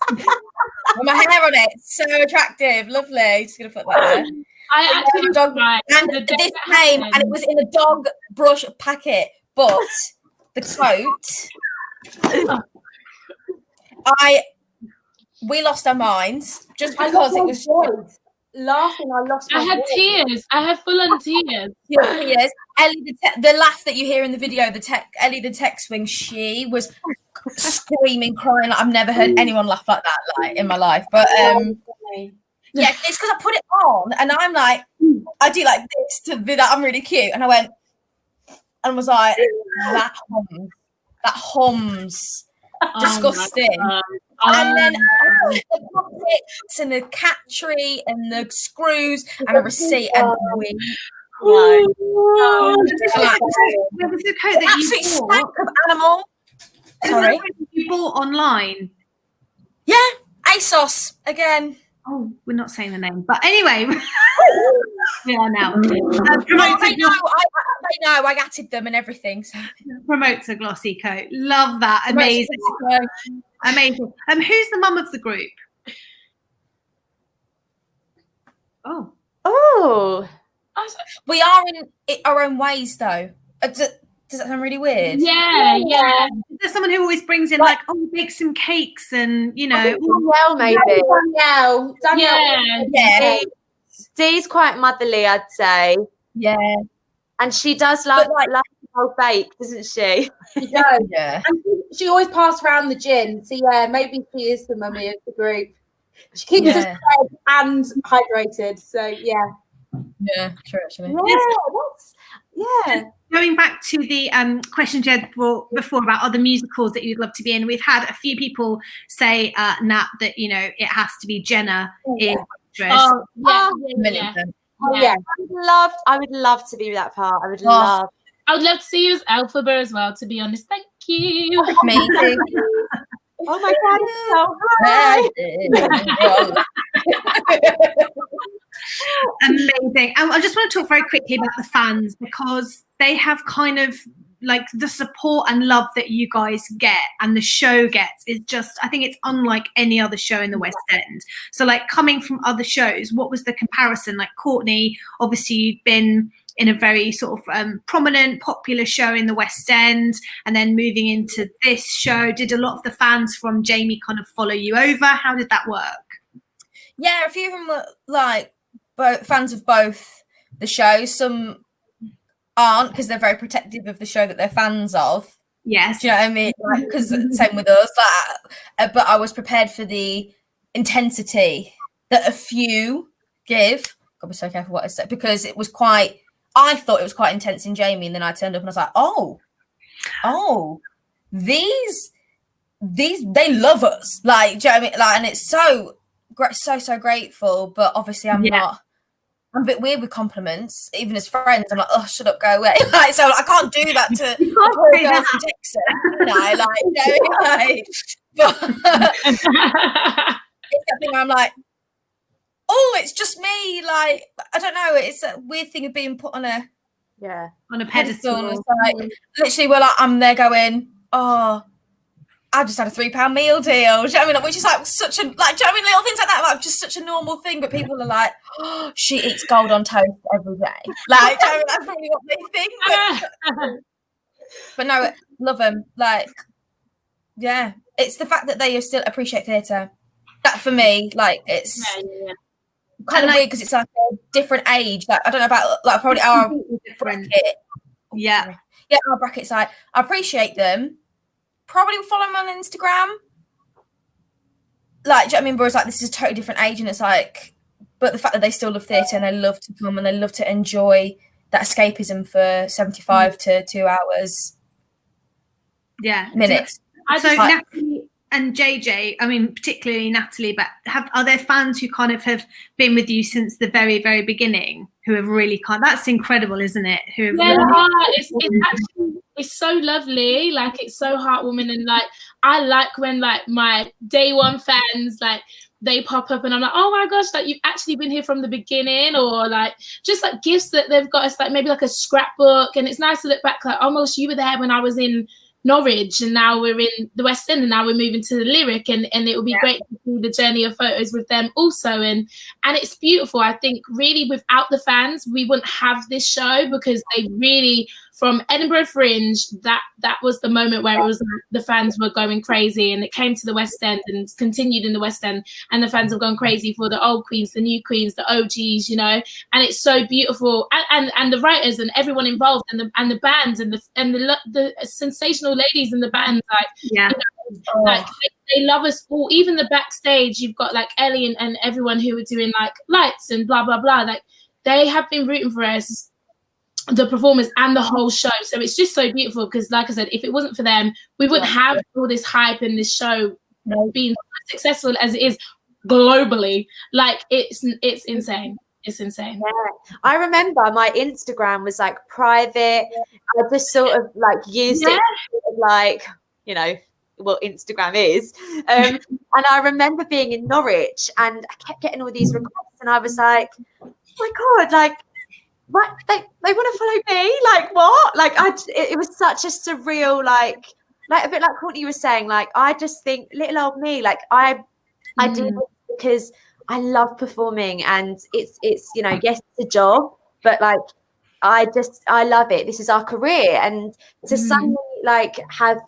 [SPEAKER 2] With my hair on it, so attractive, lovely. Just gonna put that there.
[SPEAKER 5] I actually
[SPEAKER 2] and this came and it was in a dog brush packet, but the coat, we lost our minds just because it was
[SPEAKER 4] laughing. I
[SPEAKER 5] had tears. I had full on tears.
[SPEAKER 2] Tears. Ellie, the laugh that you hear in the video, Ellie the tech swing, she was screaming, crying. Like, I've never heard anyone laugh like that, like, in my life. But yeah, it's because I put it on and I'm like, I do like this to be that I'm really cute, and I went and was like, that hums. Disgusting. And then the pockets and the cat tree and the screws and a receipt and we
[SPEAKER 1] There was a coat that you
[SPEAKER 2] absolute
[SPEAKER 1] bought.
[SPEAKER 2] stank of animal. Sorry,
[SPEAKER 1] you bought online.
[SPEAKER 2] Yeah, ASOS again.
[SPEAKER 1] Oh, we're not saying the name, but anyway, we are now.
[SPEAKER 2] They know. I atted them and everything. So.
[SPEAKER 1] Promotes a glossy coat. Love that. Amazing. Amazing. Who's the mum of the group?
[SPEAKER 3] Oh,
[SPEAKER 2] we are in our own ways, though. Does that sound really weird?
[SPEAKER 5] Yeah.
[SPEAKER 1] Is there someone who always brings in like, make some cakes and, you know?
[SPEAKER 3] Danielle, maybe.
[SPEAKER 4] Danielle.
[SPEAKER 2] Yeah.
[SPEAKER 3] Dee's quite motherly, I'd say.
[SPEAKER 2] Yeah.
[SPEAKER 3] And she does love old bake, doesn't she?
[SPEAKER 4] She does.
[SPEAKER 2] Yeah.
[SPEAKER 4] And she always passed around the gin. So yeah, maybe she is the mummy of the group. She keeps us fed and hydrated. So yeah.
[SPEAKER 2] Yeah, true actually.
[SPEAKER 3] Yeah.
[SPEAKER 1] Going back to the questions you had before about other musicals that you'd love to be in, we've had a few people say, Nat, that, you know, it has to be Jenna in Waitress.
[SPEAKER 3] I would love to be that part. I would love
[SPEAKER 5] to see you as Elphaba as well, to be honest. Thank you.
[SPEAKER 2] Me too.
[SPEAKER 3] Oh my god, it's so high.
[SPEAKER 1] Amazing. I just want to talk very quickly about the fans, because they have kind of like the support and love that you guys get and the show gets is just, I think it's unlike any other show in the West End. So like coming from other shows, what was the comparison? Like Courtney, obviously you've been in a very sort of prominent, popular show in the West End, and then moving into this show, did a lot of the fans from Jamie kind of follow you over? How did that work?
[SPEAKER 2] Yeah, a few of them were like fans of both the shows. Some aren't, because they're very protective of the show that they're fans of.
[SPEAKER 1] Yes.
[SPEAKER 2] Do you know what I mean? Because same with us. But I was prepared for the intensity that a few give. Gotta be so careful what I say, because it was quite. I thought it was quite intense in Jamie, and then I turned up and I was like, oh, these they love us. Like, do you know what I mean? Like, and it's so grateful. But obviously, I'm a bit weird with compliments, even as friends. I'm like, oh, shut up, go away. Like, so I can't do that to a poor girl from Texas, you know, but it's that thing where I'm like, oh, it's just me. Like, I don't know. It's a weird thing of being put on a pedestal. It's like, literally, I'm there going, oh, I just had a £3 meal deal. Do you know what I mean? Which is like such a, like, do you know what I mean? Little things like that, like just such a normal thing. But people are like, oh, she eats gold on toast every day. Like, do you know what I mean? That's probably what they think. But no, love them. Like, yeah, it's the fact that they still appreciate theatre. That for me, like, it's kind of weird because it's like a different age. Like I don't know about like probably our
[SPEAKER 1] different.
[SPEAKER 2] bracket.
[SPEAKER 1] Yeah.
[SPEAKER 2] Yeah, our bracket side. I appreciate them. Probably follow them on Instagram. Like, do you know what I mean? Whereas like this is a totally different age, and it's like, but the fact that they still love theatre and they love to come and they love to enjoy that escapism for 75 to 2 hours.
[SPEAKER 1] Yeah.
[SPEAKER 2] Minutes.
[SPEAKER 1] So Natalie and Jaye'J, I mean, particularly Natalie, but are there fans who kind of have been with you since the very, very beginning who have really that's incredible, isn't it? Who have
[SPEAKER 5] it's so lovely, like it's so heartwarming, and like I like when like my day one fans like they pop up and I'm like, oh my gosh, like you've actually been here from the beginning, or like just like gifts that they've got us, like maybe like a scrapbook, and it's nice to look back like, almost you were there when I was in Norwich and now we're in the West End and now we're moving to the Lyric, and it will be great to see the journey of photos with them also, and it's beautiful. I think really without the fans we wouldn't have this show, because they really, from Edinburgh Fringe, that was the moment where it was like the fans were going crazy, and it came to the West End and continued in the West End, and the fans have gone crazy for the old queens, the new queens, the OGs, you know, and it's so beautiful, and the writers and everyone involved, and the bands and the sensational ladies in the band, like you know, like they love us all. Even the backstage, you've got like Ellie and everyone who are doing like lights and blah blah blah, like they have been rooting for us, the performers and the whole show. So it's just so beautiful, because like I said, if it wasn't for them we wouldn't have all this hype and this show being successful as it is globally. Like it's insane. It's insane.
[SPEAKER 3] Yeah. I remember my Instagram was like private. I just sort of like used it like, you know, what Instagram is. And I remember being in Norwich and I kept getting all these requests, and I was like, oh my God, like, what? They want to follow me? Like what? Like it was such a surreal, like a bit like Courtney was saying, like I just think little old me, like I do this because I love performing, and it's you know, yes, it's a job, but like I love it. This is our career, and to suddenly like have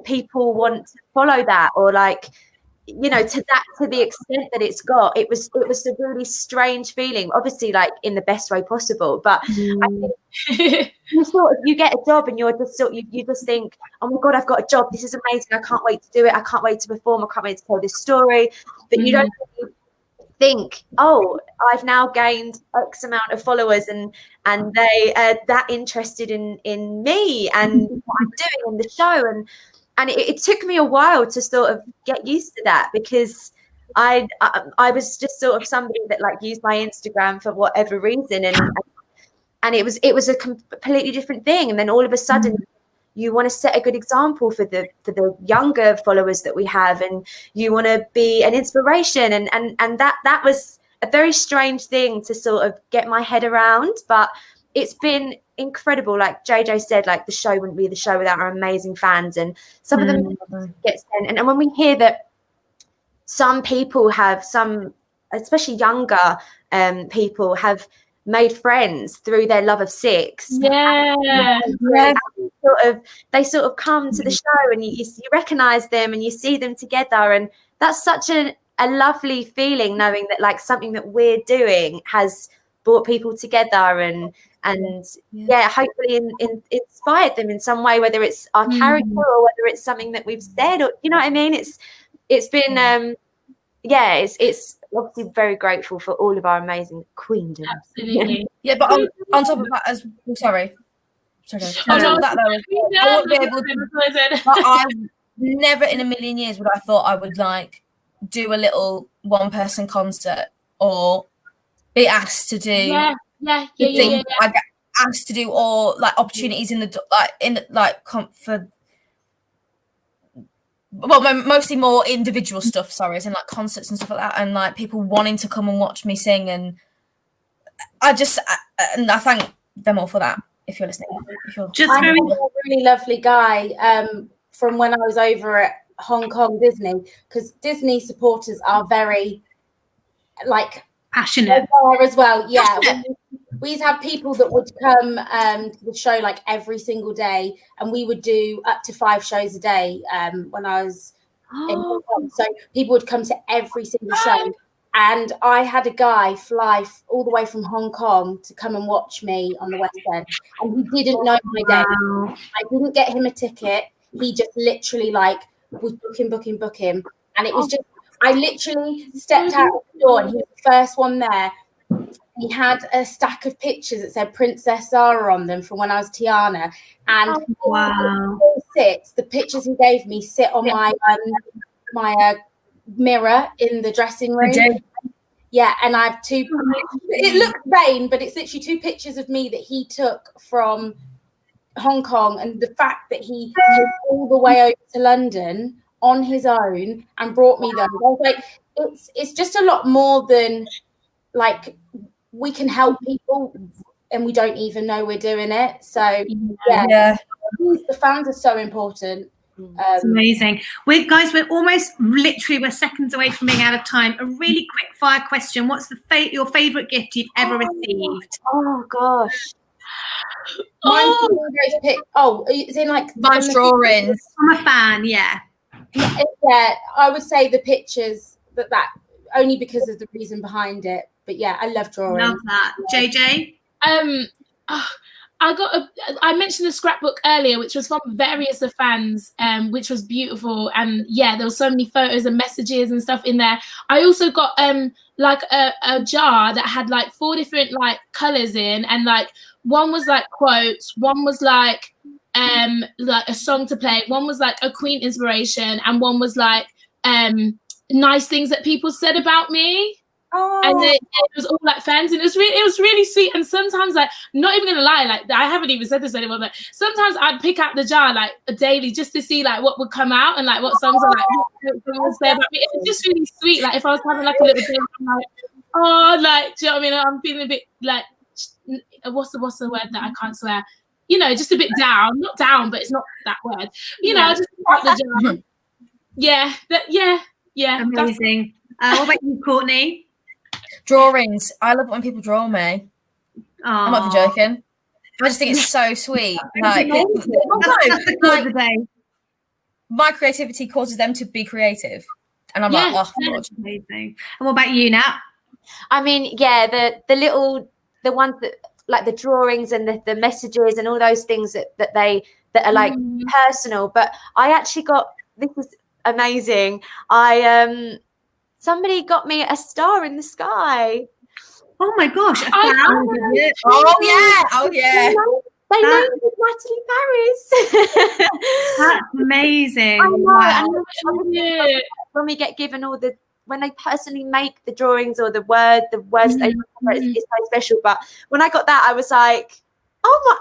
[SPEAKER 3] people want to follow that, or like, you know, to the extent that it's got, it was a really strange feeling, obviously like in the best way possible, but I think you get a job and you're just you just think, oh my God, I've got a job, this is amazing, I can't wait to do it, I can't wait to perform, I can't wait to tell this story, but you don't really think, oh, I've now gained X amount of followers and they are that interested in me and what I'm doing in the show, and it took me a while to sort of get used to that, because I was just sort of somebody that like used my Instagram for whatever reason, and it was a completely different thing. And then all of a sudden, you want to set a good example for the younger followers that we have, and you want to be an inspiration, and that was a very strange thing to sort of get my head around, but it's been incredible. Like Jaye'J said, like the show wouldn't be the show without our amazing fans, and some of them get sent. And when we hear that some people have, especially younger people, have made friends through their love of Six, they sort of come to the show, and you recognize them and you see them together, and that's such a lovely feeling, knowing that like something that we're doing has brought people together, and hopefully inspired them in some way, whether it's our character or whether it's something that we've said, or you know what I mean. It's been it's obviously very grateful for all of our amazing queendom.
[SPEAKER 5] Absolutely.
[SPEAKER 2] Yeah, but on top of that, sorry. On top of that, though, I wouldn't be able to. But I never in a million years would I thought I would like do a little one-person concert or be asked to do. I get asked to do, or like opportunities mostly more individual stuff, sorry, as in like concerts and stuff like that, and like people wanting to come and watch me sing, and I thank them all for that. If you're listening,
[SPEAKER 4] I know a really lovely guy from when I was over at Hong Kong Disney, because Disney supporters are very like
[SPEAKER 1] passionate
[SPEAKER 4] as well. Yeah, we used to have people that would come to the show like every single day, and we would do up to 5 shows a day when I was in Hong Kong. So people would come to every single show, And I had a guy fly all the way from Hong Kong to come and watch me on the West End. And he didn't know my date. I didn't get him a ticket. He just literally like was book him. And it was just, I literally stepped out of the door and he was the first one there. He had a stack of pictures that said Princess Zara on them from when I was Tiana. And the pictures he gave me sit on my mirror in the dressing room. Yeah, and I have two. It looks vain, but it's literally two pictures of me that he took from Hong Kong, and the fact that he came all the way over to London on his own and brought me them. I was like, it's just a lot more than like we can help people and we don't even know we're doing it. So yeah. The fans are so important.
[SPEAKER 1] It's amazing. We're seconds away from being out of time. A really quick fire question: what's your favorite gift you've ever received?
[SPEAKER 3] Oh gosh.
[SPEAKER 4] It's in like
[SPEAKER 2] my drawings.
[SPEAKER 1] I'm a fan. Yeah,
[SPEAKER 4] I would say the pictures that only because of the reason behind it. But yeah, I love drawing.
[SPEAKER 1] Love that. JJ?
[SPEAKER 5] I mentioned the scrapbook earlier, which was from various of fans, which was beautiful. And yeah, there were so many photos and messages and stuff in there. I also got like a jar that had like 4 different like colors in, and like one was like quotes, one was like a song to play, one was like a Queen inspiration, and one was like nice things that people said about me. And it was all like fans, and it was really sweet. And sometimes, like, not even gonna lie, like I haven't even said this anymore, but sometimes I'd pick out the jar like daily just to see like what would come out and like what songs are like someone would say about me. It was just really sweet. Like if I was having like a little day, I'm like, oh, like, do you know what I mean? I'm feeling a bit like what's the word that I can't swear? You know, just a bit down, not down, but it's not that word. You know, I just pick out the jar. Yeah.
[SPEAKER 1] Amazing. What about you, Courtney?
[SPEAKER 2] Drawings. I love it when people draw me. I'm not even joking. I just think it's so sweet. Like, my creativity causes them to be creative, and I'm like, oh, God.
[SPEAKER 1] Amazing. And what about you, Nat?
[SPEAKER 3] I mean, yeah, the ones that like the drawings and the messages and all those things that are like personal. But I actually got, this was amazing. Somebody got me a star in the sky.
[SPEAKER 1] Oh my gosh!
[SPEAKER 2] Oh yeah!
[SPEAKER 3] They named it Natalie Paris.
[SPEAKER 1] That's amazing.
[SPEAKER 3] I know. When we get given when they personally make the drawings or the words they it's so special. But when I got that, I was like, oh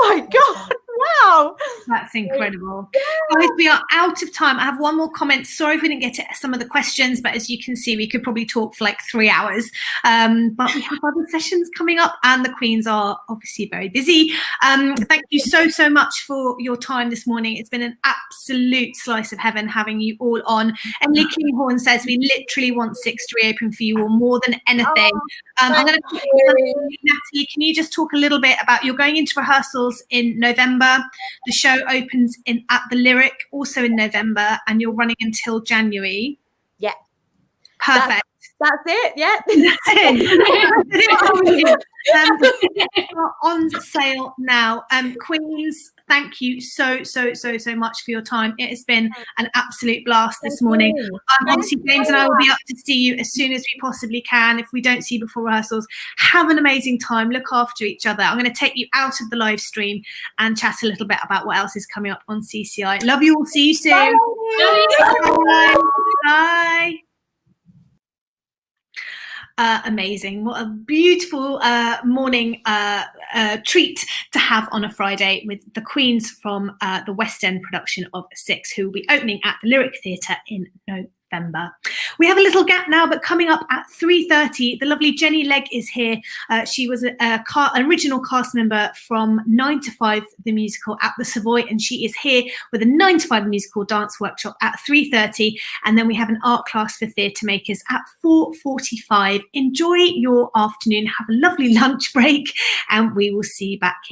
[SPEAKER 3] my God. Wow.
[SPEAKER 1] That's incredible. Guys, we are out of time. I have one more comment. Sorry if we didn't get to some of the questions, but as you can see, we could probably talk for like 3 hours. But we have other sessions coming up and the Queens are obviously very busy. Thank you so much for your time this morning. It's been an absolute slice of heaven having you all on. Emily Kinghorn says we literally want 6 to reopen for you all more than anything. I'm going to Natalie, can you just talk a little bit about you're going into rehearsals in November? The show opens at the Lyric also in November, and you're running until January.
[SPEAKER 3] Yeah.
[SPEAKER 1] Perfect.
[SPEAKER 3] That's it. Yeah.
[SPEAKER 1] On sale now. Queens, thank you so much for your time. It has been an absolute blast this morning. Obviously, James and I will be up to see you as soon as we possibly can. If we don't see you before rehearsals, have an amazing time. Look after each other. I'm going to take you out of the live stream and chat a little bit about what else is coming up on CCI. Love you all. See you soon. Bye. Bye. Amazing. What a beautiful morning treat to have on a Friday with the Queens from the West End production of 6, who will be opening at the Lyric Theatre in November. We have a little gap now, but coming up at 3:30, the lovely Jenny Legg is here. She was an original cast member from 9 to 5, the musical at the Savoy, and she is here with a 9 to 5 musical dance workshop at 3:30, and then we have an art class for theatre makers at 4:45. Enjoy your afternoon, have a lovely lunch break, and we will see you back here